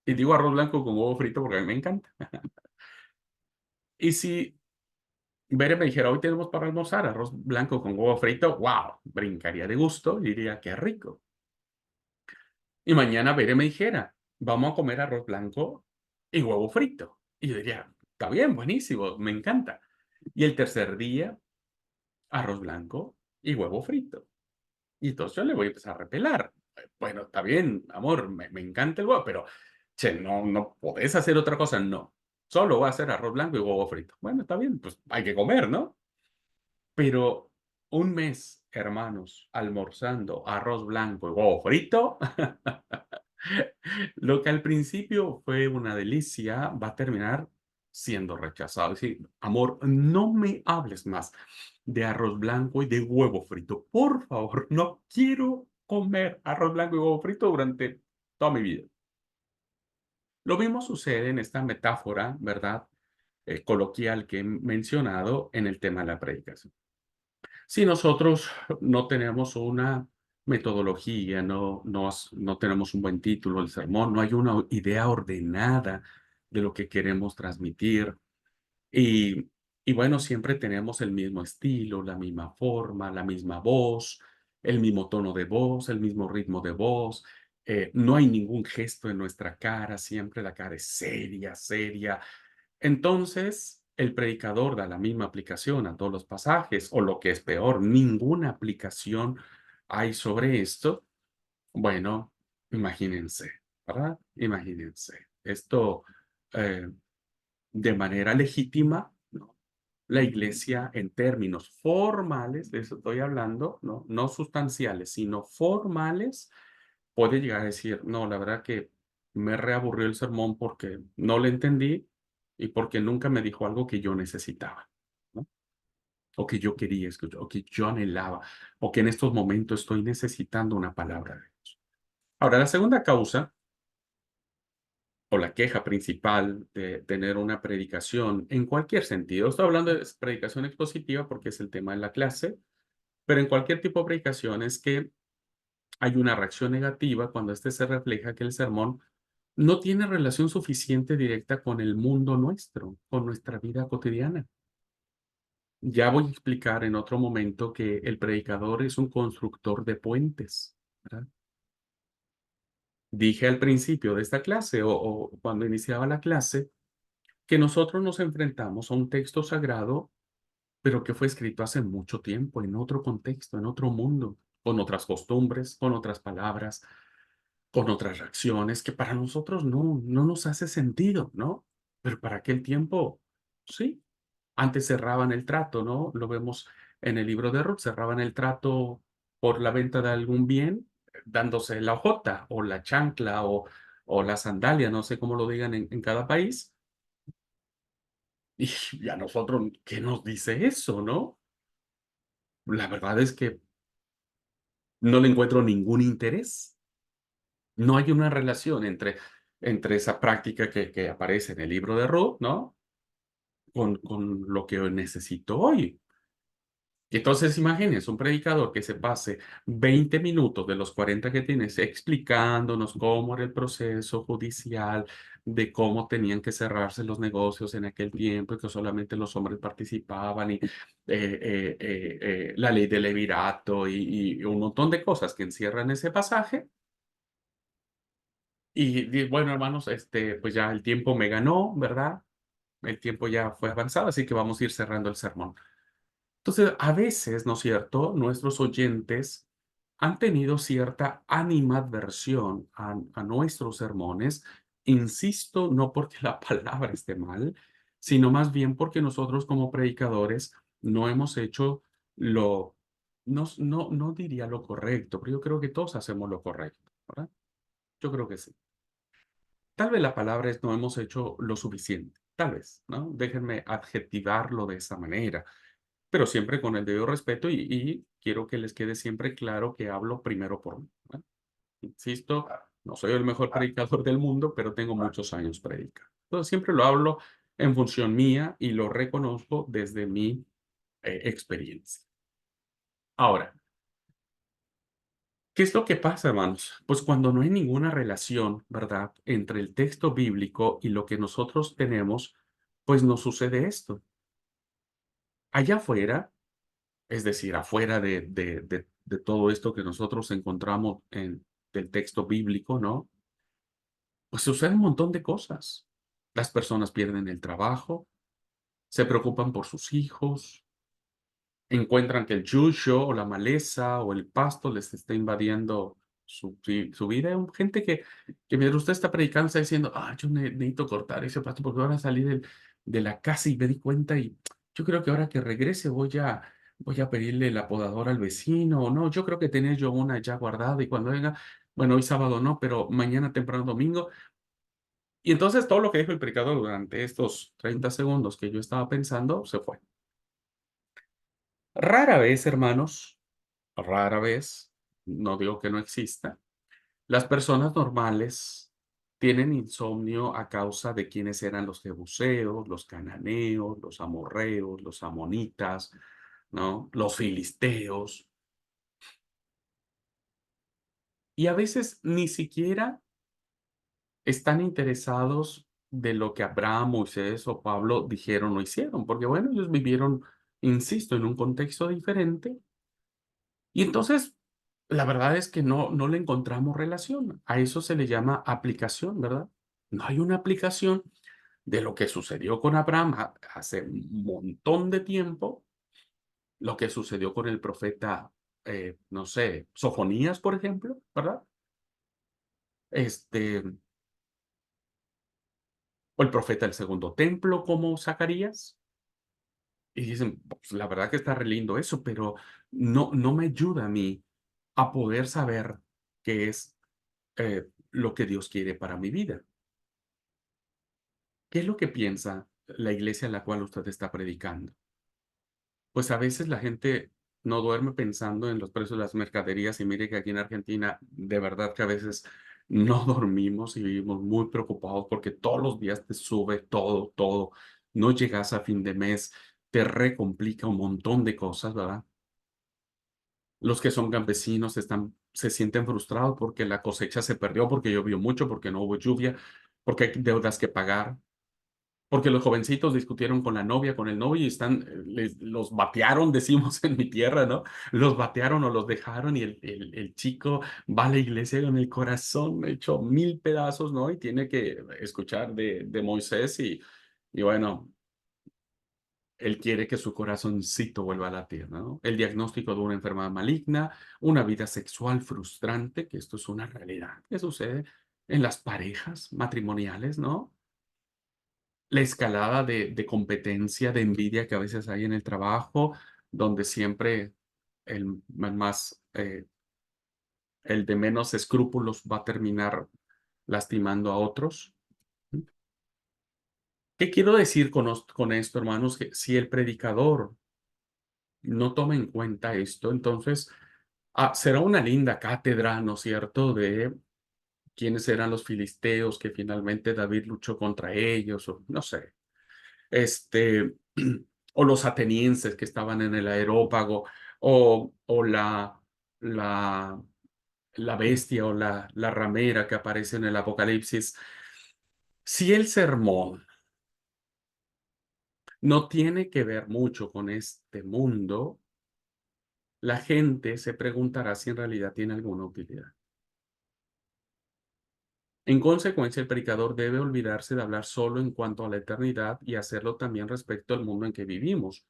Y digo arroz blanco con huevo frito porque a mí me encanta. Y si Bere me dijera, hoy tenemos para almorzar arroz blanco con huevo frito, wow, brincaría de gusto y diría, qué rico. Y mañana Bere me dijera, vamos a comer arroz blanco y huevo frito. Y yo diría, está bien, buenísimo, me encanta. Y el tercer día, arroz blanco y huevo frito. Y entonces yo le voy a empezar a repelar. Bueno, está bien, amor, me encanta el huevo, pero che, no podés hacer otra cosa, no. Solo va a hacer arroz blanco y huevo frito. Bueno, está bien, pues hay que comer, ¿no? Pero un mes, hermanos, almorzando arroz blanco y huevo frito, lo que al principio fue una delicia, va a terminar siendo rechazado. Es decir, amor, no me hables más de arroz blanco y de huevo frito. Por favor, no quiero comer arroz blanco y huevo frito durante toda mi vida. Lo mismo sucede en esta metáfora, ¿verdad? Coloquial que he mencionado en el tema de la predicación. Si nosotros no tenemos una metodología, no tenemos un buen título del sermón, no hay una idea ordenada de lo que queremos transmitir y, y bueno, siempre tenemos el mismo estilo, la misma forma, la misma voz, el mismo tono de voz, el mismo ritmo de voz. No hay ningún gesto en nuestra cara, siempre la cara es seria, seria. Entonces, el predicador da la misma aplicación a todos los pasajes, o lo que es peor, ninguna aplicación hay sobre esto, bueno, imagínense, ¿verdad? Imagínense. Esto, de manera legítima, ¿no? La iglesia en términos formales, de eso estoy hablando, ¿no? No sustanciales, sino formales, puede llegar a decir, no, la verdad que me reaburrió el sermón porque no le entendí y porque nunca me dijo algo que yo necesitaba, ¿no? O que yo quería escuchar, o que yo anhelaba, o que en estos momentos estoy necesitando una palabra de Dios. Ahora, la segunda causa o la queja principal de tener una predicación en cualquier sentido, estoy hablando de predicación expositiva porque es el tema de la clase, pero en cualquier tipo de predicación es que hay una reacción negativa cuando este se refleja que el sermón no tiene relación suficiente directa con el mundo nuestro, con nuestra vida cotidiana. Ya voy a explicar en otro momento que el predicador es un constructor de puentes, ¿verdad? Dije al principio de esta clase o cuando iniciaba la clase que nosotros nos enfrentamos a un texto sagrado, pero que fue escrito hace mucho tiempo, en otro contexto, en otro mundo, con otras costumbres, con otras palabras, con otras reacciones que para nosotros no nos hace sentido, ¿no? Pero para aquel tiempo, sí. Antes cerraban el trato, ¿no? Lo vemos en el libro de Ruth, cerraban el trato por la venta de algún bien, dándose la hojota o la chancla o la sandalia, no sé cómo lo digan en cada país. Y a nosotros, ¿qué nos dice eso, no? La verdad es que no le encuentro ningún interés. No hay una relación entre esa práctica que aparece en el libro de Ruth, ¿no? Con lo que necesito hoy. Y entonces imagínense un predicador que se pase 20 minutos de los 40 que tienes explicándonos cómo era el proceso judicial, de cómo tenían que cerrarse los negocios en aquel tiempo y que solamente los hombres participaban y la ley del levirato y un montón de cosas que encierran ese pasaje. Y bueno, hermanos, pues ya el tiempo me ganó, ¿verdad? El tiempo ya fue avanzado, así que vamos a ir cerrando el sermón. Entonces, a veces, ¿no es cierto?, nuestros oyentes han tenido cierta animadversión a nuestros sermones. Insisto, no porque la palabra esté mal, sino más bien porque nosotros como predicadores no hemos hecho lo, no diría lo correcto, pero yo creo que todos hacemos lo correcto, ¿verdad? Yo creo que sí. Tal vez la palabra es no hemos hecho lo suficiente, tal vez, ¿no? Déjenme adjetivarlo de esa manera, pero siempre con el debido respeto y quiero que les quede siempre claro que hablo primero por mí, ¿verdad? Insisto, no soy el mejor predicador del mundo, pero tengo muchos años predicando. Entonces siempre lo hablo en función mía y lo reconozco desde mi experiencia. Ahora, ¿qué es lo que pasa, hermanos? Pues cuando no hay ninguna relación, ¿verdad?, entre el texto bíblico y lo que nosotros tenemos, pues nos sucede esto. Allá afuera, es decir, afuera de todo esto que nosotros encontramos en el texto bíblico, ¿no? Pues sucede un montón de cosas. Las personas pierden el trabajo, se preocupan por sus hijos, encuentran que el yuyo o la maleza o el pasto les está invadiendo su vida. Hay gente que mientras usted está predicando está diciendo, yo necesito cortar ese pasto porque ahora salí de la casa y me di cuenta y yo creo que ahora que regrese voy a pedirle la podadora al vecino o no, yo creo que tenía yo una ya guardada y cuando venga, bueno, hoy sábado no, pero mañana temprano domingo. Y entonces todo lo que dijo el predicador durante estos 30 segundos que yo estaba pensando se fue. Rara vez, hermanos, rara vez, no digo que no exista, las personas normales tienen insomnio a causa de quiénes eran los jebuseos, los cananeos, los amorreos, los amonitas, ¿no? Los filisteos. Y a veces ni siquiera están interesados de lo que Abraham, Moisés o Pablo dijeron o hicieron, porque bueno, ellos vivieron, insisto, en un contexto diferente. Y entonces, la verdad es que no le encontramos relación. A eso se le llama aplicación, ¿verdad? No hay una aplicación de lo que sucedió con Abraham hace un montón de tiempo, lo que sucedió con el profeta, no sé, Sofonías, por ejemplo, ¿verdad? O el profeta del segundo templo como Zacarías. Y dicen, pues, la verdad que está re lindo eso, pero no me ayuda a mí a poder saber qué es lo que Dios quiere para mi vida. ¿Qué es lo que piensa la iglesia en la cual usted está predicando? Pues a veces la gente no duerme pensando en los precios de las mercaderías y mire que aquí en Argentina de verdad que a veces no dormimos y vivimos muy preocupados porque todos los días te sube todo, todo. No llegas a fin de mes, te recomplica un montón de cosas, ¿verdad? Los que son campesinos se sienten frustrados porque la cosecha se perdió, porque llovió mucho, porque no hubo lluvia, porque hay deudas que pagar. Porque los jovencitos discutieron con la novia, con el novio y los batearon, decimos en mi tierra, ¿no? Los batearon o los dejaron y el chico va a la iglesia con el corazón hecho 1000 pedazos, ¿no? Y tiene que escuchar de Moisés y bueno, él quiere que su corazoncito vuelva a latir, ¿no? El diagnóstico de una enfermedad maligna, una vida sexual frustrante, que esto es una realidad que sucede en las parejas matrimoniales, ¿no? La escalada de competencia, de envidia que a veces hay en el trabajo, donde siempre el de menos escrúpulos va a terminar lastimando a otros. ¿Qué quiero decir con esto, hermanos? Que si el predicador no toma en cuenta esto, entonces será una linda cátedra, ¿no es cierto?, de quiénes eran los filisteos, que finalmente David luchó contra ellos, o no sé. O los atenienses que estaban en el Areópago, o la, la bestia o la ramera que aparece en el Apocalipsis. Si el sermón no tiene que ver mucho con este mundo, la gente se preguntará si en realidad tiene alguna utilidad. En consecuencia, el predicador debe olvidarse de hablar solo en cuanto a la eternidad y hacerlo también respecto al mundo en que vivimos.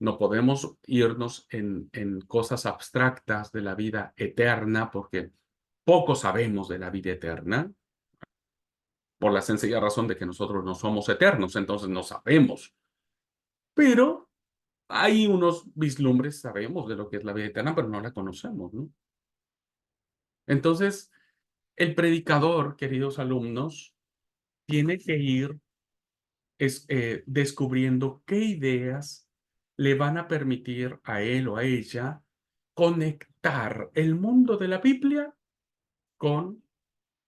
No podemos irnos en cosas abstractas de la vida eterna porque poco sabemos de la vida eterna por la sencilla razón de que nosotros no somos eternos, entonces no sabemos. Pero hay unos vislumbres, sabemos de lo que es la vida eterna, pero no la conocemos, ¿no? Entonces, el predicador, queridos alumnos, tiene que ir descubriendo qué ideas le van a permitir a él o a ella conectar el mundo de la Biblia con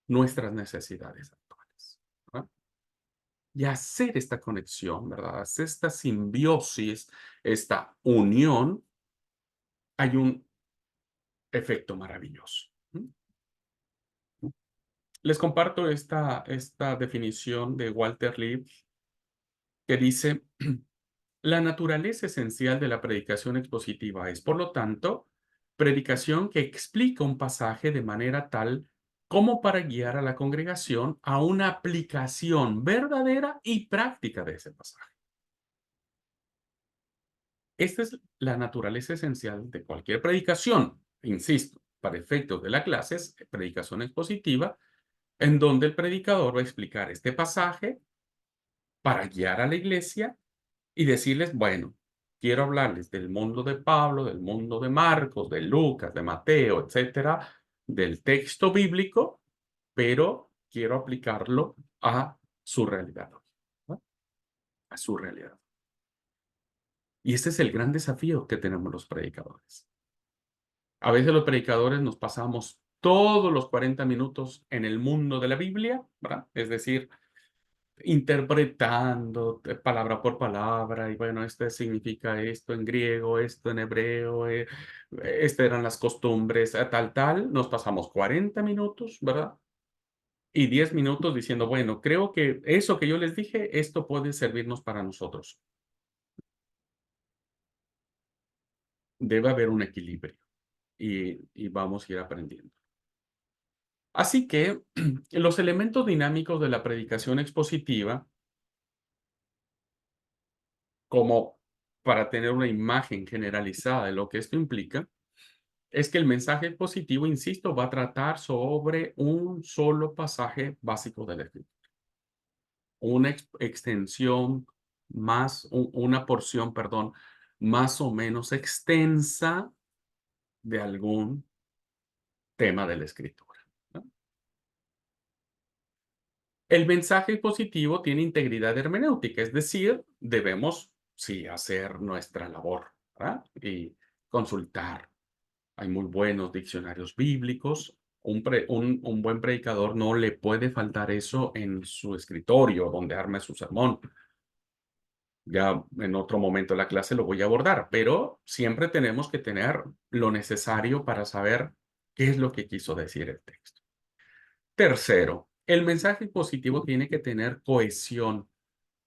nuestras necesidades actuales, ¿verdad? Y hacer esta conexión, ¿verdad? Hacer esta simbiosis, esta unión, hay un efecto maravilloso. Les comparto esta definición de Walter Lipp que dice: la naturaleza esencial de la predicación expositiva es, por lo tanto, predicación que explica un pasaje de manera tal como para guiar a la congregación a una aplicación verdadera y práctica de ese pasaje. Esta es la naturaleza esencial de cualquier predicación. Insisto, para efectos de la clase es predicación expositiva, en donde el predicador va a explicar este pasaje para guiar a la iglesia y decirles, bueno, quiero hablarles del mundo de Pablo, del mundo de Marcos, de Lucas, de Mateo, etcétera, del texto bíblico, pero quiero aplicarlo a su realidad, ¿no? A su realidad. Y este es el gran desafío que tenemos los predicadores. A veces los predicadores nos pasamos todos los 40 minutos en el mundo de la Biblia, ¿verdad? Es decir, interpretando palabra por palabra, y bueno, este significa esto en griego, esto en hebreo, estas eran las costumbres, tal, nos pasamos 40 minutos, ¿verdad? Y 10 minutos diciendo, bueno, creo que eso que yo les dije, esto puede servirnos para nosotros. Debe haber un equilibrio y vamos a ir aprendiendo. Así que los elementos dinámicos de la predicación expositiva como para tener una imagen generalizada de lo que esto implica, es que el mensaje positivo, insisto, va a tratar sobre un solo pasaje básico de la Escritura. Una extensión una porción, perdón, más o menos extensa de algún tema de la Escritura, ¿no? El mensaje positivo tiene integridad hermenéutica, es decir, debemos, sí, hacer nuestra labor, ¿verdad? Y consultar. Hay muy buenos diccionarios bíblicos. Un buen predicador no le puede faltar eso en su escritorio, donde arme su sermón. Ya en otro momento de la clase lo voy a abordar, pero siempre tenemos que tener lo necesario para saber qué es lo que quiso decir el texto. Tercero, el mensaje positivo tiene que tener cohesión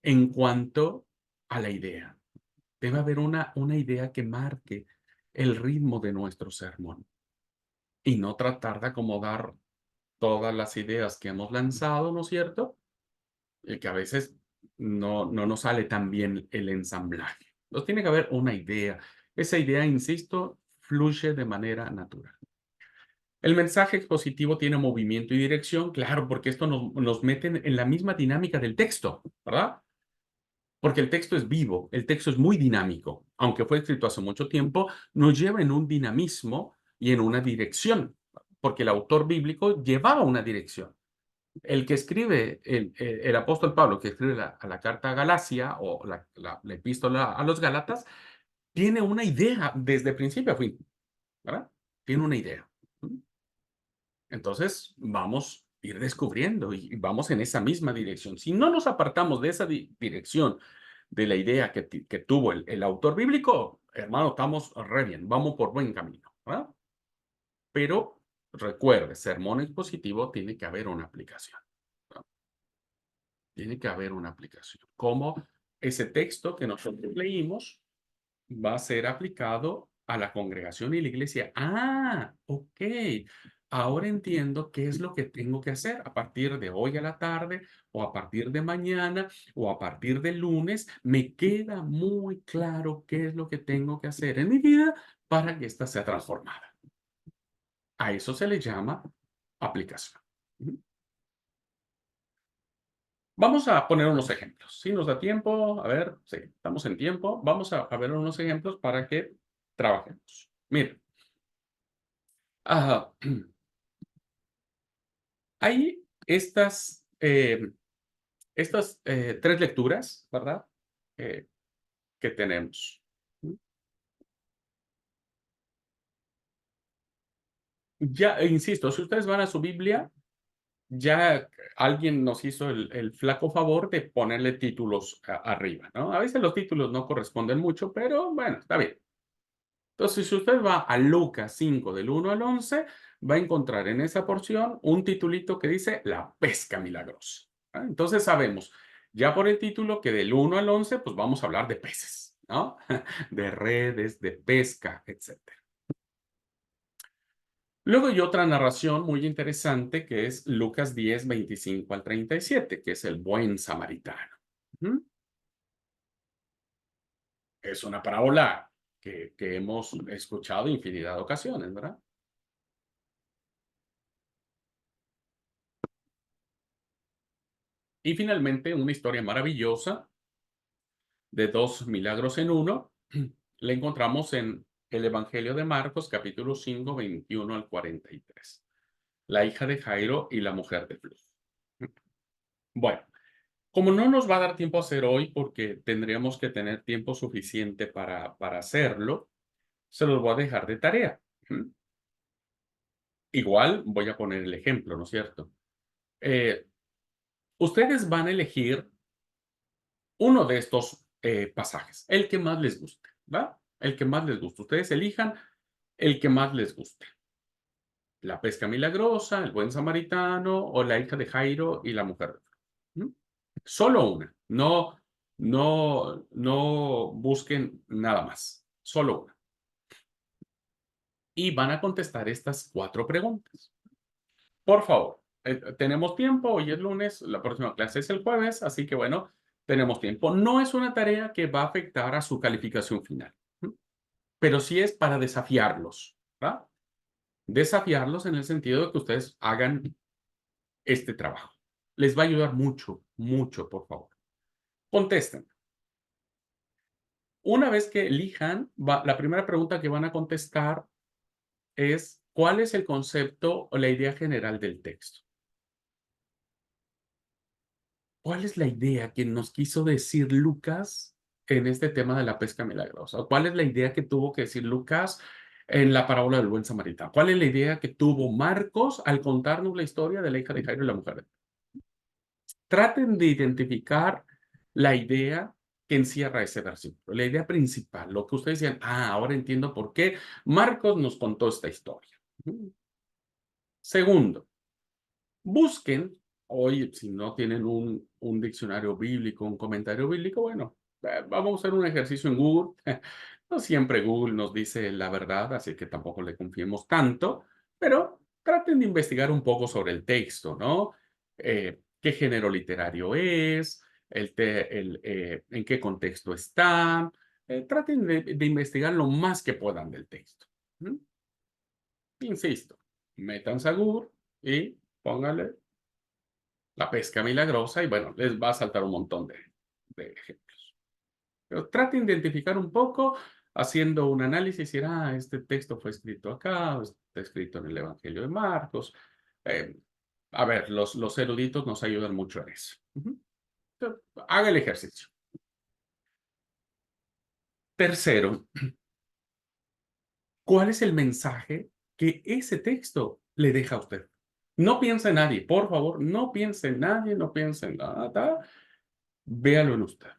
en cuanto a la idea. Debe haber una idea que marque el ritmo de nuestro sermón y no tratar de acomodar todas las ideas que hemos lanzado, ¿no es cierto? Y que a veces no nos sale tan bien el ensamblaje. Entonces tiene que haber una idea. Esa idea, insisto, fluye de manera natural. El mensaje expositivo tiene movimiento y dirección, claro, porque esto nos mete en la misma dinámica del texto, ¿verdad? Porque el texto es vivo, el texto es muy dinámico. Aunque fue escrito hace mucho tiempo, nos lleva en un dinamismo y en una dirección, porque el autor bíblico llevaba una dirección. El que escribe, el apóstol Pablo, que escribe a la carta a Galacia o la epístola a los Gálatas, tiene una idea desde principio a fin, ¿verdad? Tiene una idea. Entonces, vamos a ir descubriendo y vamos en esa misma dirección. Si no nos apartamos de esa dirección, de la idea que tuvo el autor bíblico, hermano, estamos re bien, vamos por buen camino, ¿verdad? Pero recuerde, sermón expositivo tiene que haber una aplicación, ¿verdad? Tiene que haber una aplicación. Como ese texto que nosotros leímos va a ser aplicado a la congregación y la iglesia. Ah, ok. Ahora entiendo qué es lo que tengo que hacer a partir de hoy a la tarde o a partir de mañana o a partir del lunes. Me queda muy claro qué es lo que tengo que hacer en mi vida para que ésta sea transformada. A eso se le llama aplicación. Ujú. Vamos a poner unos ejemplos. Si nos da tiempo, a ver, sí, estamos en tiempo. Vamos a ver unos ejemplos para que trabajemos. Mira, ah, hay tres lecturas, ¿verdad? Eh, que tenemos. Ya, insisto, si ustedes van a su Biblia, ya alguien nos hizo el flaco favor de ponerle títulos arriba, ¿no? A veces los títulos no corresponden mucho, pero bueno, está bien. Entonces, si usted va a Lucas 5, del 1 al 11, va a encontrar en esa porción un titulito que dice La pesca milagrosa. ¿Ah? Entonces sabemos, ya por el título, que del 1 al 11, pues vamos a hablar de peces, ¿no? De redes, de pesca, etc. Luego hay otra narración muy interesante que es Lucas 10, 25 al 37, que es el buen samaritano. ¿Mm? Es una parábola que hemos escuchado infinidad de ocasiones, ¿verdad? Y finalmente, una historia maravillosa de dos milagros en uno, la encontramos en el Evangelio de Marcos, capítulo 5, 21 al 43. La hija de Jairo y la mujer de flujo. Bueno, como no nos va a dar tiempo a hacer hoy, porque tendríamos que tener tiempo suficiente para hacerlo, se los voy a dejar de tarea. Igual voy a poner el ejemplo, ¿no es cierto? Ustedes van a elegir uno de estos pasajes, el que más les guste, ¿va? El que más les guste. Ustedes elijan el que más les guste. La pesca milagrosa, el buen samaritano o la hija de Jairo y la mujer. ¿Mm? Solo una. No busquen nada más. Solo una. Y van a contestar estas 4 preguntas. Por favor, tenemos tiempo. Hoy es lunes. La próxima clase es el jueves. Así que bueno, tenemos tiempo. No es una tarea que va a afectar a su calificación final, pero sí es para desafiarlos, ¿verdad? Desafiarlos en el sentido de que ustedes hagan este trabajo. Les va a ayudar mucho, mucho, por favor. Contesten. Una vez que elijan, la primera pregunta que van a contestar es, ¿cuál es el concepto o la idea general del texto? ¿Cuál es la idea que nos quiso decir Lucas en este tema de la pesca milagrosa? ¿Cuál es la idea que tuvo que decir Lucas en la parábola del buen samaritano? ¿Cuál es la idea que tuvo Marcos al contarnos la historia de la hija de Jairo y la mujer? Traten de identificar la idea que encierra ese versículo, la idea principal, lo que ustedes decían, ahora entiendo por qué Marcos nos contó esta historia. Segundo, busquen, hoy si no tienen un diccionario bíblico, un comentario bíblico, bueno, vamos a hacer un ejercicio en Google. No siempre Google nos dice la verdad, así que tampoco le confiemos tanto, pero traten de investigar un poco sobre el texto, ¿no? ¿Qué género literario es? ¿En qué contexto está? Traten de investigar lo más que puedan del texto. Insisto, métanse a Google y pónganle la pesca milagrosa y bueno, les va a saltar un montón de ejemplos. Pero traten de identificar un poco haciendo un análisis y decir, este texto fue escrito acá, o está escrito en el Evangelio de Marcos. A ver, los eruditos nos ayudan mucho en eso. Entonces, haga el ejercicio. Tercero, ¿cuál es el mensaje que ese texto le deja a usted? No piense en nadie, por favor, no piense en nadie, no piense en nada. Véalo en usted.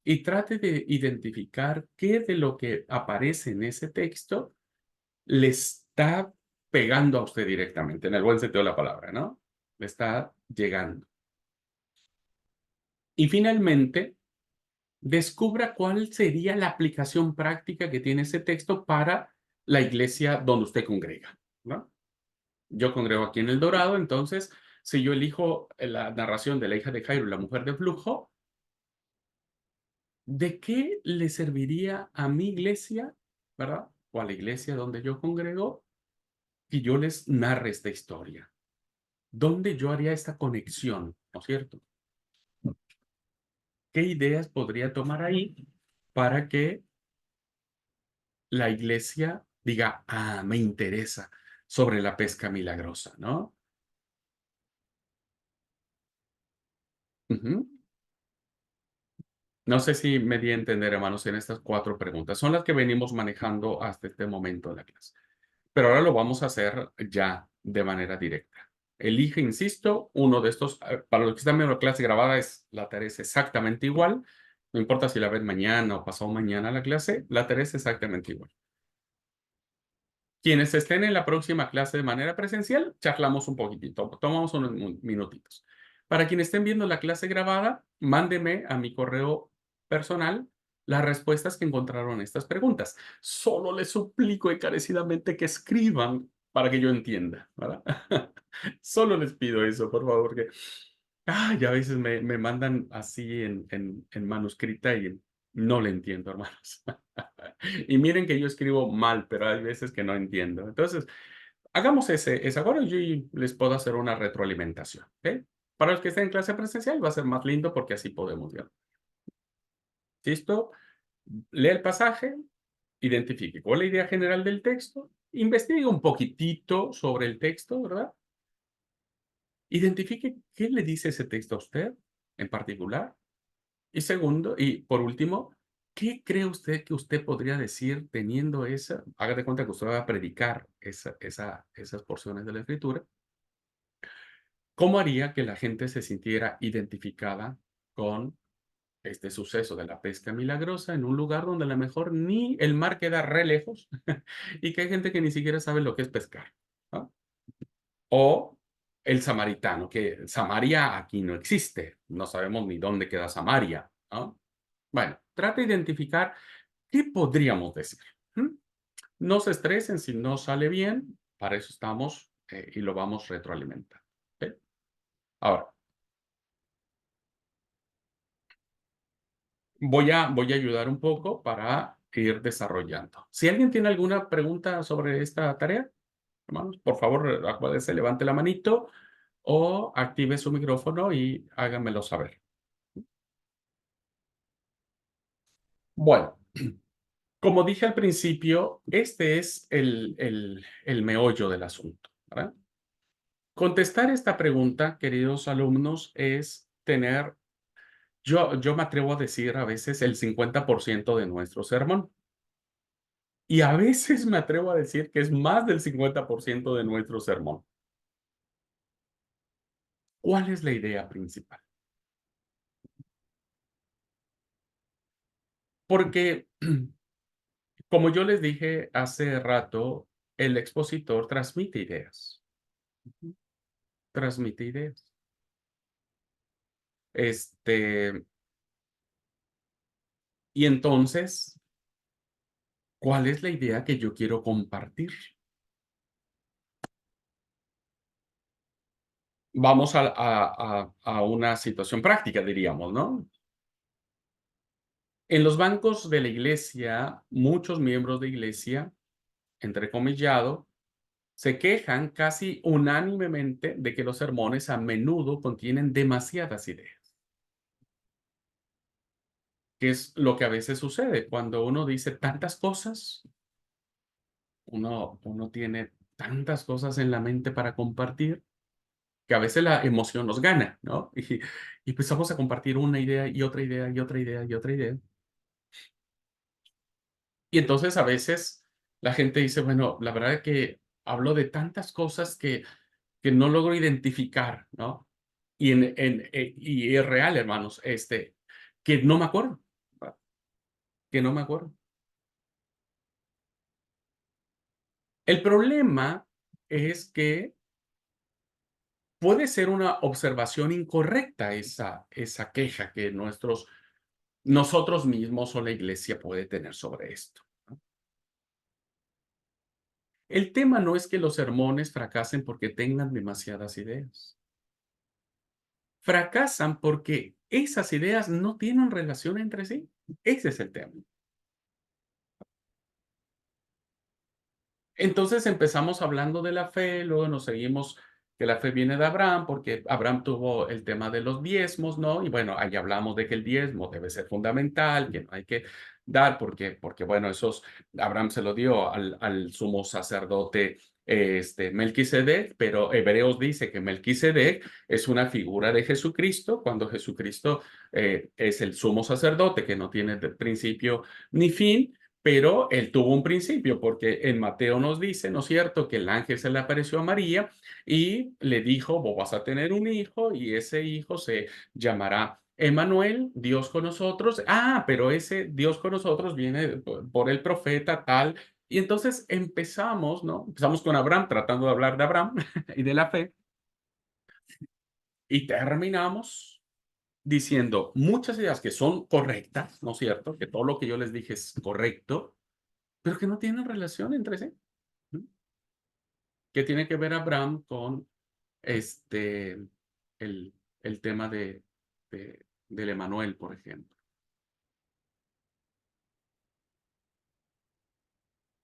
Y trate de identificar qué de lo que aparece en ese texto le está pegando a usted directamente, en el buen sentido de la palabra, ¿no? Le está llegando. Y finalmente, descubra cuál sería la aplicación práctica que tiene ese texto para la iglesia donde usted congrega, ¿no? Yo congrego aquí en El Dorado, entonces, si yo elijo la narración de la hija de Jairo y la mujer de flujo, ¿de qué le serviría a mi iglesia, verdad? O a la iglesia donde yo congrego, que yo les narre esta historia? ¿Dónde yo haría esta conexión? ¿No es cierto? ¿Qué ideas podría tomar ahí para que la iglesia diga, me interesa sobre la pesca milagrosa, ¿no? Ujú. No sé si me di a entender, hermanos, en estas 4 preguntas. Son las que venimos manejando hasta este momento de la clase. Pero ahora lo vamos a hacer ya de manera directa. Elige, insisto, uno de estos. Para los que están viendo la clase grabada, la tarea es exactamente igual. No importa si la ven mañana o pasado mañana la clase, la tarea es exactamente igual. Quienes estén en la próxima clase de manera presencial, charlamos un poquitito, tomamos unos minutitos. Para quienes estén viendo la clase grabada, mándeme a mi correo personal las respuestas que encontraron en estas preguntas. Solo les suplico encarecidamente que escriban para que yo entienda, ¿verdad? Solo les pido eso, por favor, que a veces me mandan así en manuscrita y no le entiendo, hermanos. Y miren que yo escribo mal, pero hay veces que no entiendo. Entonces, hagamos ese acuerdo y yo les puedo hacer una retroalimentación. ¿Ok? Para los que estén en clase presencial va a ser más lindo porque así podemos ver. ¿Listo? Lea el pasaje, identifique cuál es la idea general del texto, investigue un poquitito sobre el texto, ¿verdad? Identifique qué le dice ese texto a usted en particular. Y segundo, y por último, ¿qué cree usted que usted podría decir teniendo haga de cuenta que usted va a predicar esas porciones de la Escritura? ¿Cómo haría que la gente se sintiera identificada con este suceso de la pesca milagrosa en un lugar donde a lo mejor ni el mar queda re lejos y que hay gente que ni siquiera sabe lo que es pescar, ¿no? O el samaritano, que Samaria aquí no existe, no sabemos ni dónde queda Samaria, ¿no? Bueno, trata de identificar qué podríamos decir. No se estresen si no sale bien, para eso estamos y lo vamos retroalimentando. ¿Ok? Ahora, voy a ayudar un poco para ir desarrollando. Si alguien tiene alguna pregunta sobre esta tarea, hermanos, por favor, acuérdese, levante la manito o active su micrófono y háganmelo saber. Bueno, como dije al principio, este es el meollo del asunto, ¿verdad? Contestar esta pregunta, queridos alumnos, es tener, yo me atrevo a decir a veces el 50% de nuestro sermón. Y a veces me atrevo a decir que es más del 50% de nuestro sermón. ¿Cuál es la idea principal? Porque, como yo les dije hace rato, el expositor transmite ideas. Transmite ideas. Y entonces, ¿cuál es la idea que yo quiero compartir? Vamos a una situación práctica, diríamos, ¿no? En los bancos de la iglesia, muchos miembros de iglesia, entrecomillado, se quejan casi unánimemente de que los sermones a menudo contienen demasiadas ideas. ¿Qué es lo que a veces sucede? Cuando uno dice tantas cosas, uno tiene tantas cosas en la mente para compartir, que a veces la emoción nos gana, ¿no? Y empezamos a compartir una idea y otra idea y otra idea y otra idea. Y entonces a veces la gente dice, bueno, la verdad es que hablo de tantas cosas que no logro identificar, ¿no? Y es real, hermanos, que no me acuerdo, ¿verdad? Que no me acuerdo. El problema es que puede ser una observación incorrecta esa queja que nosotros mismos o la iglesia puede tener sobre esto, ¿no? El tema no es que los sermones fracasen porque tengan demasiadas ideas. Fracasan porque esas ideas no tienen relación entre sí. Ese es el tema. Entonces empezamos hablando de la fe, luego nos seguimos que la fe viene de Abraham, porque Abraham tuvo el tema de los diezmos, ¿no? Y bueno, ahí hablamos de que el diezmo debe ser fundamental, que no hay que dar, porque bueno, Abraham se lo dio al sumo sacerdote Melquisedec, pero Hebreos dice que Melquisedec es una figura de Jesucristo, cuando Jesucristo es el sumo sacerdote que no tiene principio ni fin. Pero él tuvo un principio, porque en Mateo nos dice, ¿no es cierto?, que el ángel se le apareció a María y le dijo, vos vas a tener un hijo y ese hijo se llamará Emmanuel, Dios con nosotros. Ah, pero ese Dios con nosotros viene por el profeta tal. Y entonces empezamos, ¿no? Empezamos con Abraham, tratando de hablar de Abraham y de la fe. Y terminamos diciendo muchas ideas que son correctas, ¿no es cierto? Que todo lo que yo les dije es correcto, pero que no tienen relación entre sí, ¿no? ¿Qué tiene que ver Abraham con este, el, el tema del Emanuel, por ejemplo?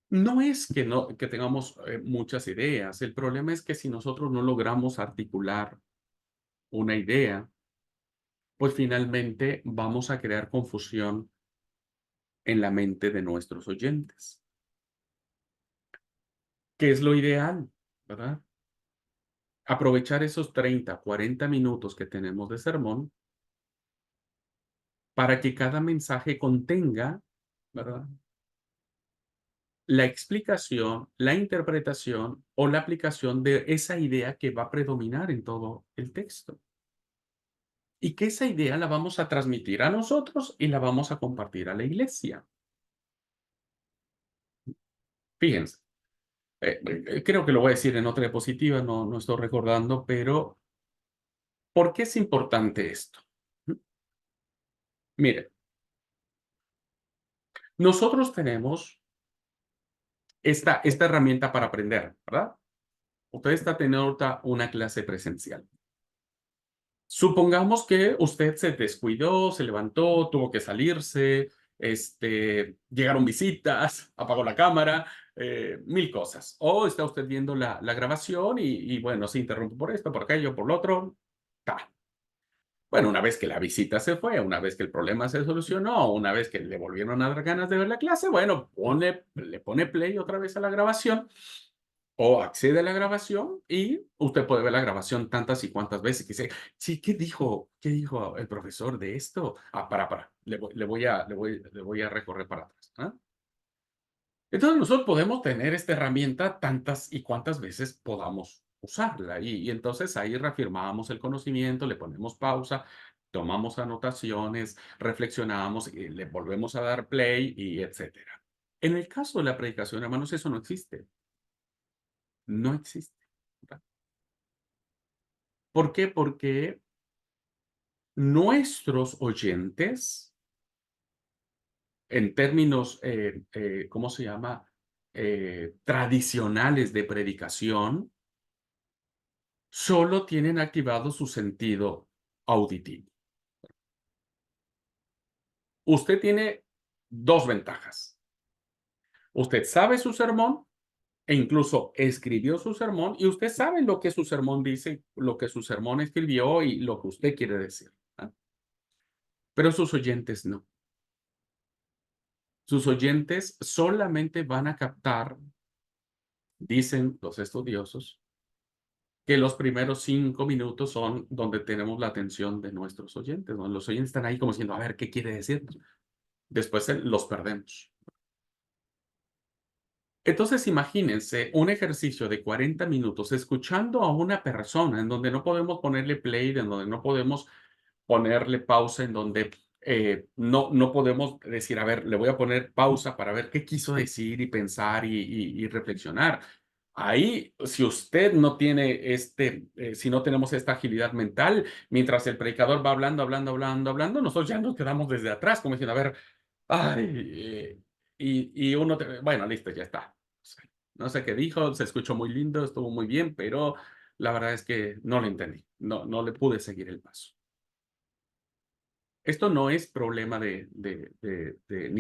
No es que tengamos muchas ideas, el problema es que si nosotros no logramos articular una idea, pues finalmente vamos a crear confusión en la mente de nuestros oyentes. ¿Qué es lo ideal? ¿Verdad? Aprovechar esos 30, 40 minutos que tenemos de sermón para que cada mensaje contenga, ¿verdad?, la explicación, la interpretación o la aplicación de esa idea que va a predominar en todo el texto. Y que esa idea la vamos a transmitir a nosotros y la vamos a compartir a la iglesia. Fíjense, creo que lo voy a decir en otra diapositiva, no estoy recordando, pero ¿por qué es importante esto? Mire, nosotros tenemos esta herramienta para aprender, ¿verdad? Usted está teniendo ahorita una clase presencial. Supongamos que usted se descuidó, se levantó, tuvo que salirse, llegaron visitas, apagó la cámara, mil cosas. O está usted viendo la grabación y, bueno, se interrumpe por esto, por aquello, por lo otro. Ta. Bueno, una vez que la visita se fue, una vez que el problema se solucionó, una vez que le volvieron a dar ganas de ver la clase, bueno, le pone play otra vez a la grabación o accede a la grabación y usted puede ver la grabación tantas y cuantas veces que dice, sí, ¿qué dijo el profesor de esto? Ah, para, le voy a recorrer para atrás. ¿Ah? Entonces nosotros podemos tener esta herramienta tantas y cuantas veces podamos usarla y entonces ahí reafirmamos el conocimiento, le ponemos pausa, tomamos anotaciones, reflexionamos, y le volvemos a dar play y etcétera. En el caso de la predicación, hermanos, eso no existe. No existe. ¿Verdad? ¿Por qué? Porque nuestros oyentes, en términos, ¿cómo se llama? Tradicionales de predicación, solo tienen activado su sentido auditivo. Usted tiene dos ventajas. Usted sabe su sermón e incluso escribió su sermón y usted sabe lo que su sermón dice, lo que su sermón escribió y lo que usted quiere decir. ¿Ah? Pero sus oyentes no. Sus oyentes solamente van a captar, dicen los estudiosos, que los primeros 5 minutos son donde tenemos la atención de nuestros oyentes, donde los oyentes están ahí como diciendo, a ver, ¿qué quiere decir? Después los perdemos. Entonces, imagínense un ejercicio de 40 minutos escuchando a una persona en donde no podemos ponerle play, en donde no podemos ponerle pausa, en donde no podemos decir, a ver, le voy a poner pausa para ver qué quiso decir y pensar y reflexionar. Ahí, si usted no tiene si no tenemos esta agilidad mental, mientras el predicador va hablando, nosotros ya nos quedamos desde atrás, como diciendo, a ver, ay, y uno, bueno, listo, ya está. No sé qué dijo, se escuchó muy lindo, estuvo muy bien, pero la verdad es que no lo entendí, no le pude seguir el paso. Esto no es problema ni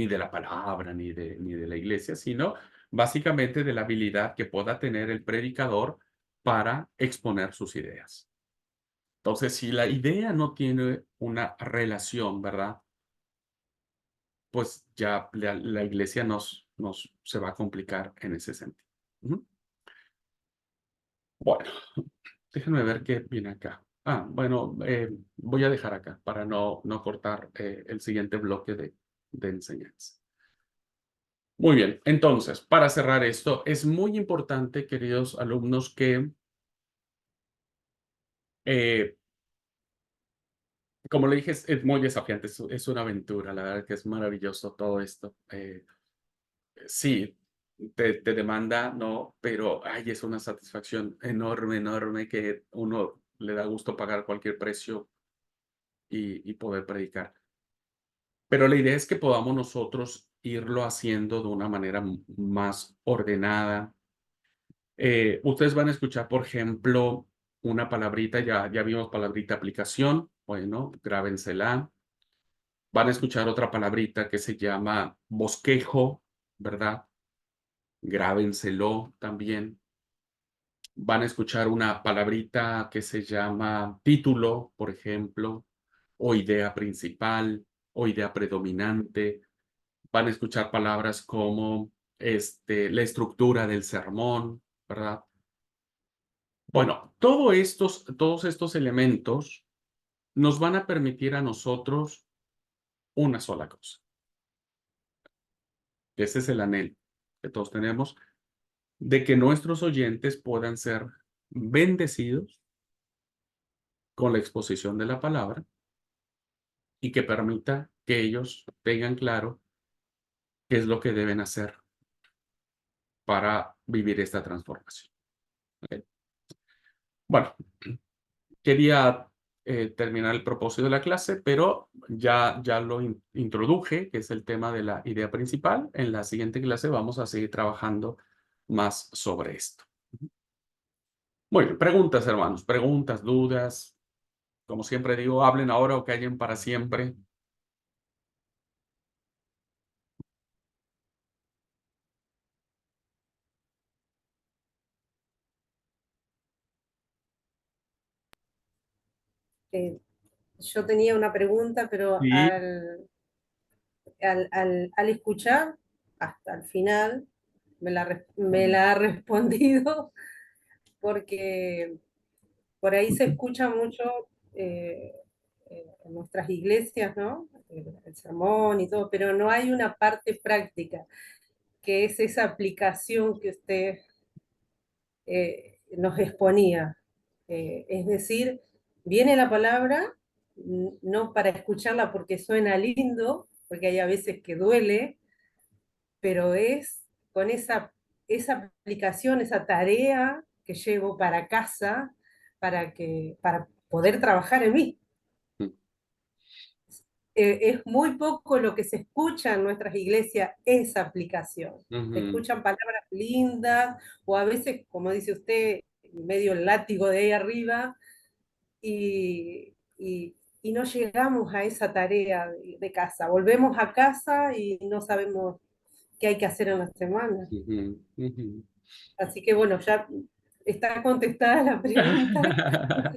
de la palabra, ni de la iglesia, sino básicamente de la habilidad que pueda tener el predicador para exponer sus ideas. Entonces, si la idea no tiene una relación, ¿verdad? Pues ya la iglesia se va a complicar en ese sentido. Ujú. Bueno, déjenme ver qué viene acá. Bueno, voy a dejar acá para no cortar el siguiente bloque de enseñanza. Muy bien, entonces, para cerrar esto, es muy importante, queridos alumnos, que, como le dije, es muy desafiante, es una aventura, la verdad que es maravilloso todo esto. Sí, te demanda, ¿no? Pero, ay, es una satisfacción enorme, enorme, que uno le da gusto pagar cualquier precio y poder predicar. Pero la idea es que podamos nosotros irlo haciendo de una manera más ordenada. Ustedes van a escuchar, por ejemplo, una palabrita, ya vimos palabrita aplicación, bueno, grábensela. Van a escuchar otra palabrita que se llama bosquejo, ¿verdad? Grábenselo también. Van a escuchar una palabrita que se llama título, por ejemplo, o idea principal, o idea predominante. Van a escuchar palabras como la estructura del sermón, ¿verdad? Bueno, todos estos elementos nos van a permitir a nosotros una sola cosa. Ese es el anhelo que todos tenemos, de que nuestros oyentes puedan ser bendecidos con la exposición de la palabra y que permita que ellos tengan claro qué es lo que deben hacer para vivir esta transformación. ¿Okay? Bueno, quería terminar el propósito de la clase, pero ya lo introduje, que es el tema de la idea principal. En la siguiente clase vamos a seguir trabajando más sobre esto. Muy bien, preguntas, hermanos, preguntas, dudas. Como siempre digo, hablen ahora o callen para siempre. Yo tenía una pregunta, pero Sí. al escuchar hasta el final me la ha respondido porque por ahí se escucha mucho en nuestras iglesias, ¿no? El sermón y todo, pero no hay una parte práctica, que es esa aplicación que usted nos exponía. Es decir, viene la palabra, no para escucharla porque suena lindo, porque hay a veces que duele, pero es con esa aplicación, esa tarea que llevo para casa, para poder trabajar en mí. Es muy poco lo que se escucha en nuestras iglesias, esa aplicación. Se Ujú. escuchan palabras lindas, o a veces, como dice usted, medio el látigo de ahí arriba, y no llegamos a esa tarea de casa. Volvemos a casa y no sabemos qué hay que hacer en la semana. Ujú, ujú. Así que bueno, ya está contestada la pregunta.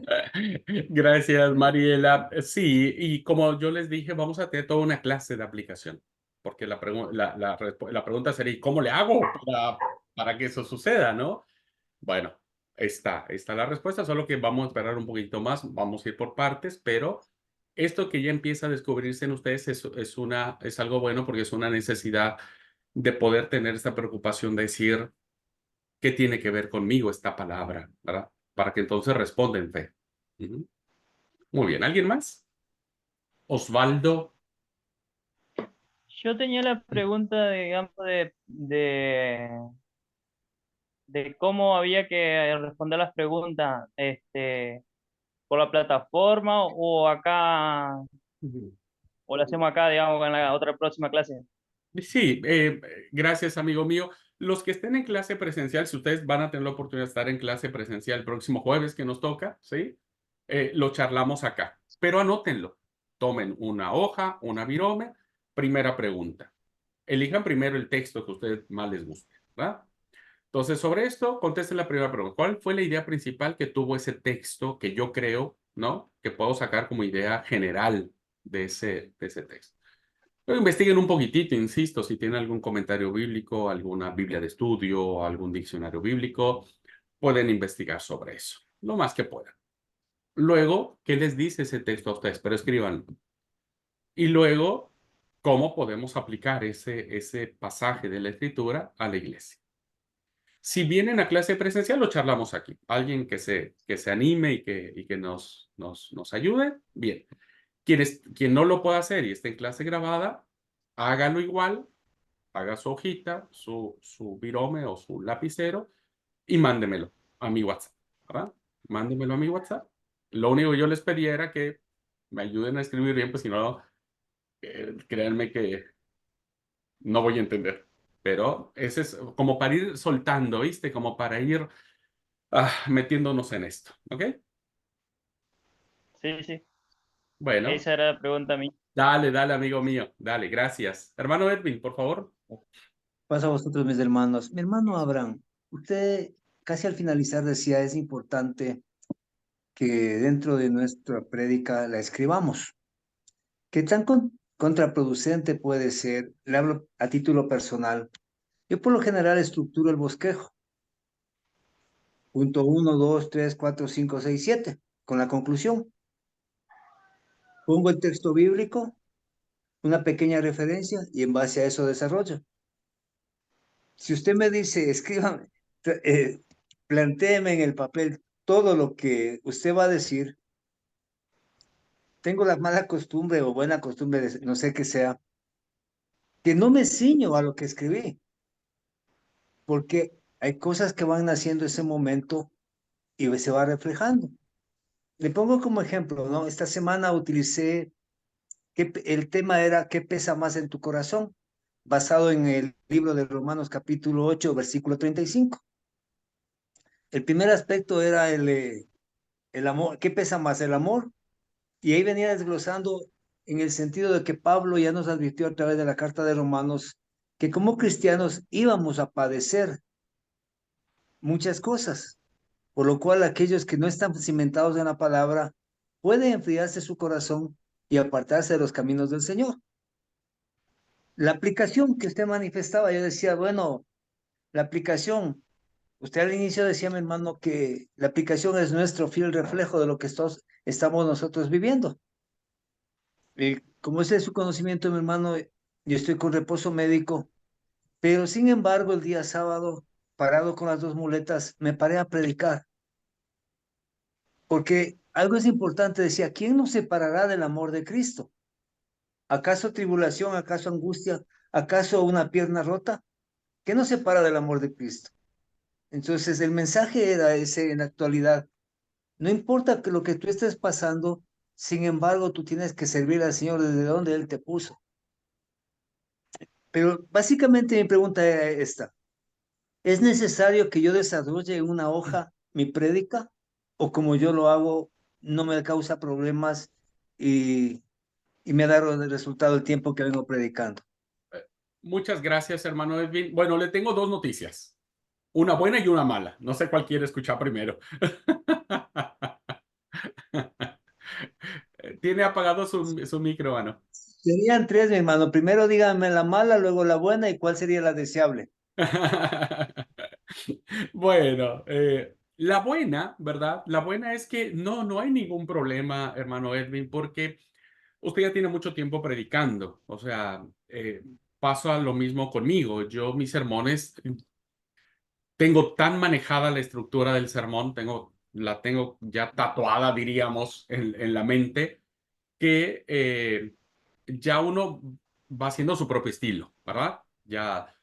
Gracias, Mariela. Sí, y como yo les dije, vamos a tener toda una clase de aplicación, porque la pregunta sería, ¿y cómo le hago para que eso suceda, no? Bueno, está la respuesta, solo que vamos a esperar un poquito más, vamos a ir por partes, pero esto que ya empieza a descubrirse en ustedes es algo bueno porque es una necesidad de poder tener esta preocupación de decir, ¿qué tiene que ver conmigo esta palabra? ¿Verdad? Para que entonces responda en fe. Ujú. Muy bien, ¿alguien más? Osvaldo. Yo tenía la pregunta, digamos, de cómo había que responder las preguntas, por la plataforma o acá, Ujú. o lo hacemos acá, digamos, en la otra próxima clase. Sí, gracias, amigo mío. Los que estén en clase presencial, si ustedes van a tener la oportunidad de estar en clase presencial el próximo jueves que nos toca, ¿sí? Lo charlamos acá. Pero anótenlo. Tomen una hoja, una virome. Primera pregunta. Elijan primero el texto que a ustedes más les guste, ¿verdad? Entonces, sobre esto, contesten la primera pregunta. ¿Cuál fue la idea principal que tuvo ese texto que yo creo, ¿no? Que puedo sacar como idea general de ese texto. Pero investiguen un poquitito, insisto, si tienen algún comentario bíblico, alguna Biblia de estudio, algún diccionario bíblico, pueden investigar sobre eso, lo más que puedan. Luego, ¿qué les dice ese texto a ustedes? Pero escriban. Y luego, ¿cómo podemos aplicar ese pasaje de la Escritura a la iglesia? Si vienen a clase presencial, lo charlamos aquí. Alguien que se anime y que nos ayude, bien. Quien no lo pueda hacer y esté en clase grabada, hágalo igual, haga su hojita, su virome o su lapicero y mándemelo a mi WhatsApp, ¿verdad? Mándemelo a mi WhatsApp. Lo único que yo les pedía era que me ayuden a escribir bien, pues si no, créanme que no voy a entender. Pero ese es como para ir soltando, ¿viste? Como para ir metiéndonos en esto, ¿ok? Sí, sí, Bueno, esa era la pregunta mía. dale, dale, amigo mío, dale, gracias. Hermano Edwin, por favor. Pasa a vosotros, mis hermanos. Mi hermano Abraham, usted casi al finalizar decía, es importante que dentro de nuestra prédica la escribamos. ¿Qué tan contraproducente puede ser? Le hablo a título personal. Yo por lo general estructuro el bosquejo. Punto 1, 2, 3, 4, 5, 6, 7, con la conclusión. Pongo el texto bíblico, una pequeña referencia y en base a eso desarrollo. Si usted me dice, escríbame, plantéeme en el papel todo lo que usted va a decir, tengo la mala costumbre o buena costumbre, no sé qué sea, que no me ciño a lo que escribí, porque hay cosas que van naciendo ese momento y se va reflejando. Le pongo como ejemplo, ¿no? Esta semana utilicé, el tema era ¿qué pesa más en tu corazón? Basado en el libro de Romanos capítulo 8, versículo 35. El primer aspecto era el amor. ¿Qué pesa más, el amor Y ahí venía desglosando en el sentido de que Pablo ya nos advirtió a través de la carta de Romanos que como cristianos íbamos a padecer muchas cosas, por lo cual aquellos que no están cimentados en la palabra pueden enfriarse su corazón y apartarse de los caminos del Señor. La aplicación que usted manifestaba, yo decía, bueno, la aplicación, usted al inicio decía, mi hermano, que la aplicación es nuestro fiel reflejo de lo que estamos nosotros viviendo. Como ese es su conocimiento, mi hermano, yo estoy con reposo médico, pero sin embargo, el día sábado, parado con las dos muletas, me paré a predicar, porque algo es importante, decía, ¿quién nos separará del amor de Cristo? ¿Acaso tribulación, acaso angustia, acaso una pierna rota? ¿Qué nos separa del amor de Cristo? Entonces, el mensaje era ese en la actualidad. No importa que lo que tú estés pasando, sin embargo, tú tienes que servir al Señor desde donde Él te puso. Pero básicamente mi pregunta era esta. ¿Es necesario que yo desarrolle en una hoja mi prédica? ¿O como yo lo hago, no me causa problemas y, y me ha dado de resultado el tiempo que vengo predicando? Muchas gracias, hermano Edwin. Bueno, le tengo dos noticias. Una buena y una mala. No sé cuál quiere escuchar primero. Tiene apagado su micro, mano. Serían tres, mi hermano. Primero dígame la mala, luego la buena y cuál sería la deseable. Bueno, la buena, ¿verdad? La buena es que no hay ningún problema, hermano Edwin, porque usted ya tiene mucho tiempo predicando. O sea, pasa lo mismo conmigo. Yo mis sermones, tengo tan manejada la estructura del sermón, la tengo ya tatuada, diríamos, en la mente, que ya uno va haciendo su propio estilo, ¿verdad? Ya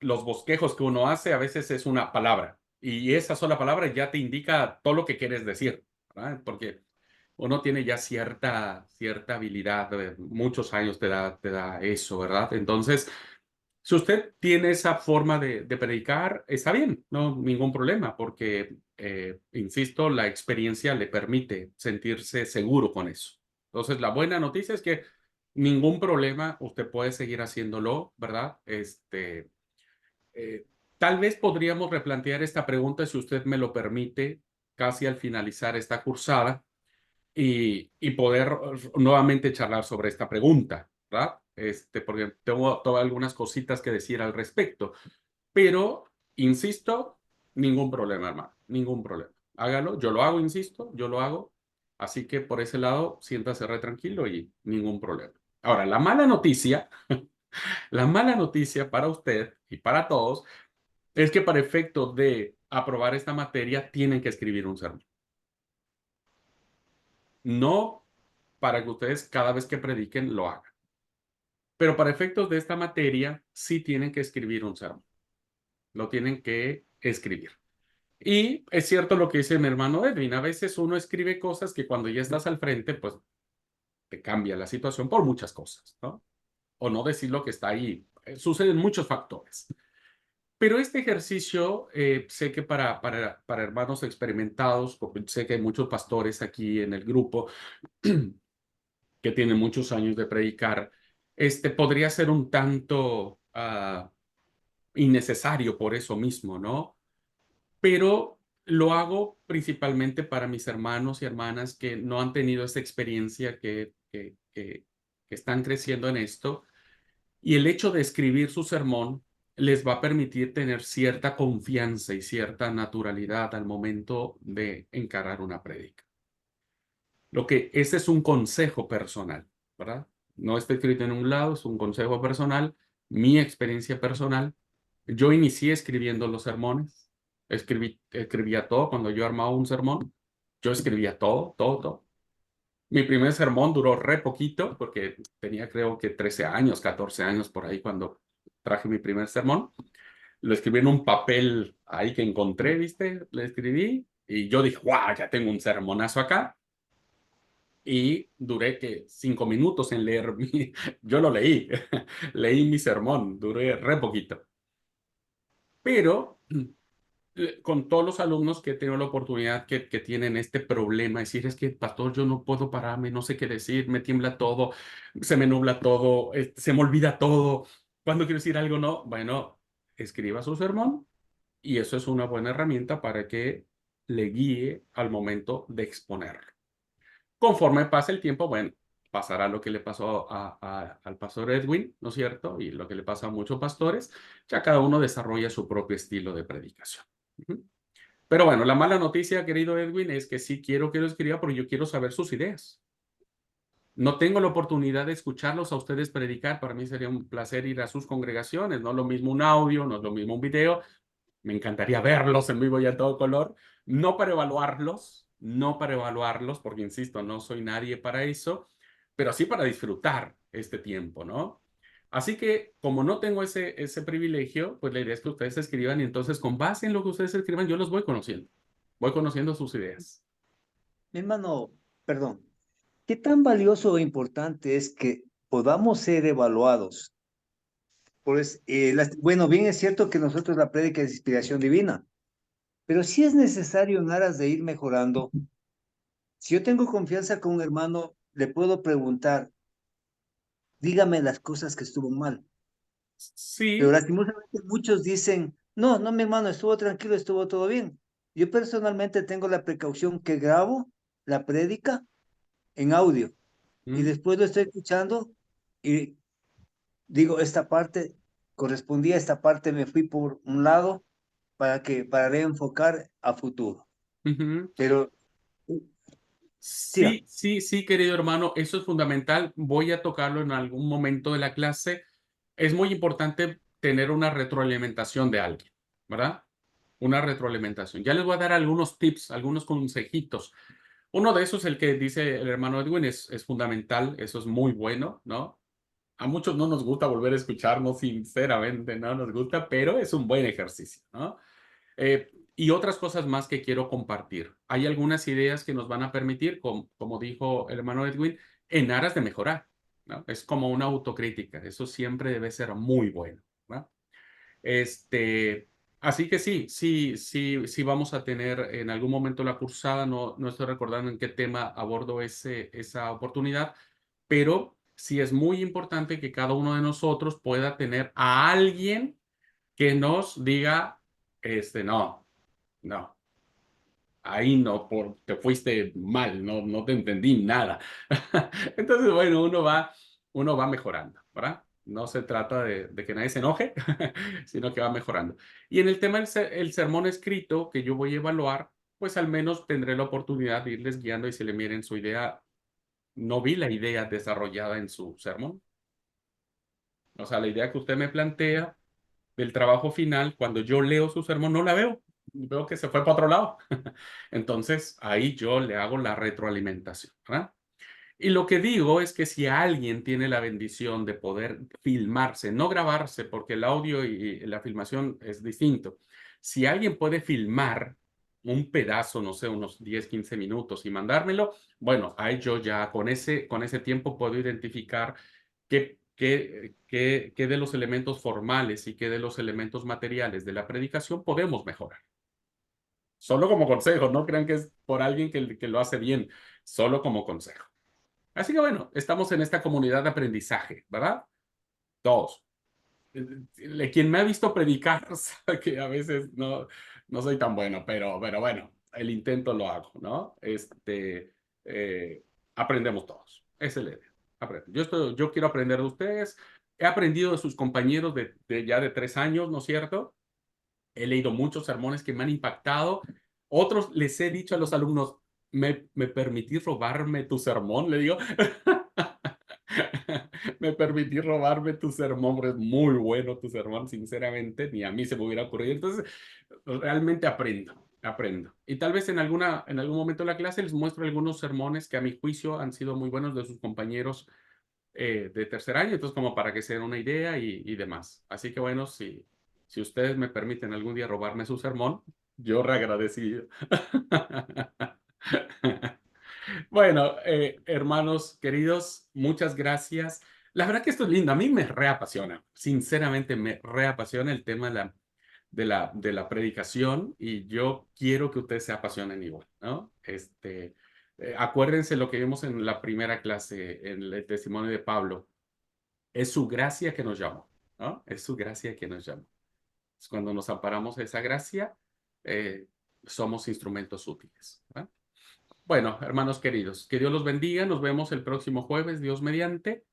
los bosquejos que uno hace a veces es una palabra y esa sola palabra ya te indica todo lo que quieres decir, ¿verdad? Porque uno tiene ya cierta habilidad, muchos años te da eso, ¿verdad? Entonces, si usted tiene esa forma de predicar, está bien, no ningún problema, porque, insisto, la experiencia le permite sentirse seguro con eso. Entonces, la buena noticia es que ningún problema, usted puede seguir haciéndolo, ¿verdad? Tal vez podríamos replantear esta pregunta, si usted me lo permite, casi al finalizar esta cursada y poder nuevamente charlar sobre esta pregunta, ¿verdad? Porque tengo todas algunas cositas que decir al respecto, pero, insisto, ningún problema, hermano, ningún problema. Hágalo, yo lo hago, insisto, yo lo hago, así que por ese lado, siéntase re tranquilo y ningún problema. Ahora, la mala noticia, la mala noticia para usted y para todos es que para efecto de aprobar esta materia tienen que escribir un sermón. No para que ustedes cada vez que prediquen lo hagan. Pero para efectos de esta materia, sí tienen que escribir un sermón. Lo tienen que escribir. Y es cierto lo que dice mi hermano Edwin. A veces uno escribe cosas que cuando ya estás al frente, pues te cambia la situación por muchas cosas, ¿no? O no decir lo que está ahí. Suceden muchos factores. Pero este ejercicio, sé que para hermanos experimentados, porque sé que hay muchos pastores aquí en el grupo, que tiene muchos años de predicar, podría ser un tanto innecesario por eso mismo, ¿no? Pero lo hago principalmente para mis hermanos y hermanas que no han tenido esa experiencia, que están creciendo en esto, y el hecho de escribir su sermón les va a permitir tener cierta confianza y cierta naturalidad al momento de encarar una prédica. Ese es un consejo personal, ¿verdad? No está escrito en un lado, es un consejo personal, mi experiencia personal. Yo inicié escribiendo los sermones, escribía todo. Cuando yo armaba un sermón, yo escribía todo. Mi primer sermón duró re poquito, porque tenía creo que 13 años, 14 años por ahí cuando traje mi primer sermón. Lo escribí en un papel ahí que encontré, ¿viste? Lo escribí y yo dije, ¡guau! Ya tengo un sermonazo acá. Y duré que 5 minutos en leer yo lo leí, leí mi sermón, duré re poquito. Pero con todos los alumnos que he tenido la oportunidad que tienen este problema, decir, es que, pastor, yo no puedo pararme, no sé qué decir, me tiembla todo, se me nubla todo, se me olvida todo, cuando quiero decir algo, no, bueno, escriba su sermón y eso es una buena herramienta para que le guíe al momento de exponerlo. Conforme pase el tiempo, bueno, pasará lo que le pasó al pastor Edwin, ¿no es cierto? Y lo que le pasa a muchos pastores, ya cada uno desarrolla su propio estilo de predicación. Ujú. Pero bueno, la mala noticia, querido Edwin, es que sí quiero que lo escriba porque yo quiero saber sus ideas. No tengo la oportunidad de escucharlos a ustedes predicar. Para mí sería un placer ir a sus congregaciones. No es lo mismo un audio, no es lo mismo un video. Me encantaría verlos en vivo y a todo color. No para evaluarlos, no para evaluarlos, porque insisto, no soy nadie para eso, pero sí para disfrutar este tiempo, ¿no? Así que, como no tengo ese privilegio, pues la idea es que ustedes escriban y entonces con base en lo que ustedes escriban, yo los voy conociendo sus ideas. Mi hermano, perdón, ¿qué tan valioso o importante es que podamos ser evaluados? Pues, bueno, bien es cierto que nosotros la prédica es inspiración divina, pero sí es necesario en aras de ir mejorando. Si yo tengo confianza con un hermano, le puedo preguntar, dígame las cosas que estuvo mal. Pero Sí. lastimosamente muchos dicen, no, no, mi hermano, estuvo tranquilo, estuvo todo bien. Yo personalmente tengo la precaución que grabo la prédica en audio y Mm, después lo estoy escuchando y digo, esta parte correspondía, esta parte me fui por un lado para reenfocar a futuro. ujú. Pero, siga. Sí, sí, sí, querido hermano, eso es fundamental. Voy a tocarlo en algún momento de la clase. Es muy importante tener una retroalimentación de alguien, ¿verdad? Una retroalimentación. Ya les voy a dar algunos tips, algunos consejitos. Uno de esos, el que dice el hermano Edwin, es fundamental. Eso es muy bueno, ¿no? A muchos no nos gusta volver a escucharnos, sinceramente, no nos gusta, pero es un buen ejercicio, ¿no? Y otras cosas más que quiero compartir. Hay algunas ideas que nos van a permitir, como dijo el hermano Edwin, en aras de mejorar, ¿no? Es como una autocrítica. Eso siempre debe ser muy bueno, ¿no? Este, así que sí, sí, sí, sí vamos a tener en algún momento la cursada. No estoy recordando en qué tema abordo esa oportunidad, pero sí es muy importante que cada uno de nosotros pueda tener a alguien que nos diga, no, no, ahí no, te fuiste mal, no te entendí nada. Entonces, bueno, uno va mejorando, ¿verdad? No se trata de que nadie se enoje, sino que va mejorando. Y en el tema el sermón escrito que yo voy a evaluar, pues al menos tendré la oportunidad de irles guiando y si le miren su idea, no vi la idea desarrollada en su sermón. O sea, la idea que usted me plantea del trabajo final, cuando yo leo su sermón, no la veo. Veo que se fue para otro lado. Entonces, ahí yo le hago la retroalimentación, ¿verdad? Y lo que digo es que si alguien tiene la bendición de poder filmarse, no grabarse, porque el audio y la filmación es distinto. Si alguien puede filmar un pedazo, no sé, unos 10, 15 minutos y mandármelo, bueno, ahí yo ya con ese tiempo puedo identificar qué de los elementos formales y qué de los elementos materiales de la predicación podemos mejorar. Solo como consejo, no crean que es por alguien que lo hace bien, solo como consejo. Así que bueno, estamos en esta comunidad de aprendizaje, ¿verdad? Todos. Quien me ha visto predicar sabe que a veces no soy tan bueno, pero bueno, el intento lo hago, ¿no? Eh, aprendemos todos. Esa es la idea. Yo quiero aprender de ustedes. He aprendido de sus compañeros ya de 3 años, ¿no es cierto? He leído muchos sermones que me han impactado. Otros les he dicho a los alumnos, ¿me permití robarme tu sermón? Le digo, me permití robarme tu sermón, porque es muy bueno tu sermón, sinceramente, ni a mí se me hubiera ocurrido. Entonces, realmente aprendo. Y tal vez en algún momento de la clase les muestro algunos sermones que a mi juicio han sido muy buenos de sus compañeros de tercer año, entonces como para que se den una idea y demás. Así que bueno, si ustedes me permiten algún día robarme su sermón, yo reagradecido. Bueno, hermanos queridos, muchas gracias. La verdad que esto es lindo, a mí me reapasiona, sinceramente me reapasiona el tema de la predicación y yo quiero que ustedes se apasionen igual, ¿no? Acuérdense lo que vimos en la primera clase, en el testimonio de Pablo. Es su gracia que nos llama, ¿no? Es su gracia que nos llama. Cuando nos amparamos de esa gracia, somos instrumentos útiles, ¿verdad? Bueno, hermanos queridos, que Dios los bendiga. Nos vemos el próximo jueves, Dios mediante.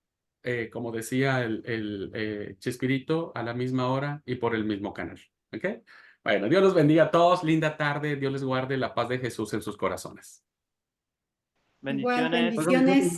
Como decía el Chespirito, a la misma hora y por el mismo canal. ¿Ok? Bueno, Dios los bendiga a todos. Linda tarde. Dios les guarde la paz de Jesús en sus corazones. Igual, Bendiciones. bendiciones.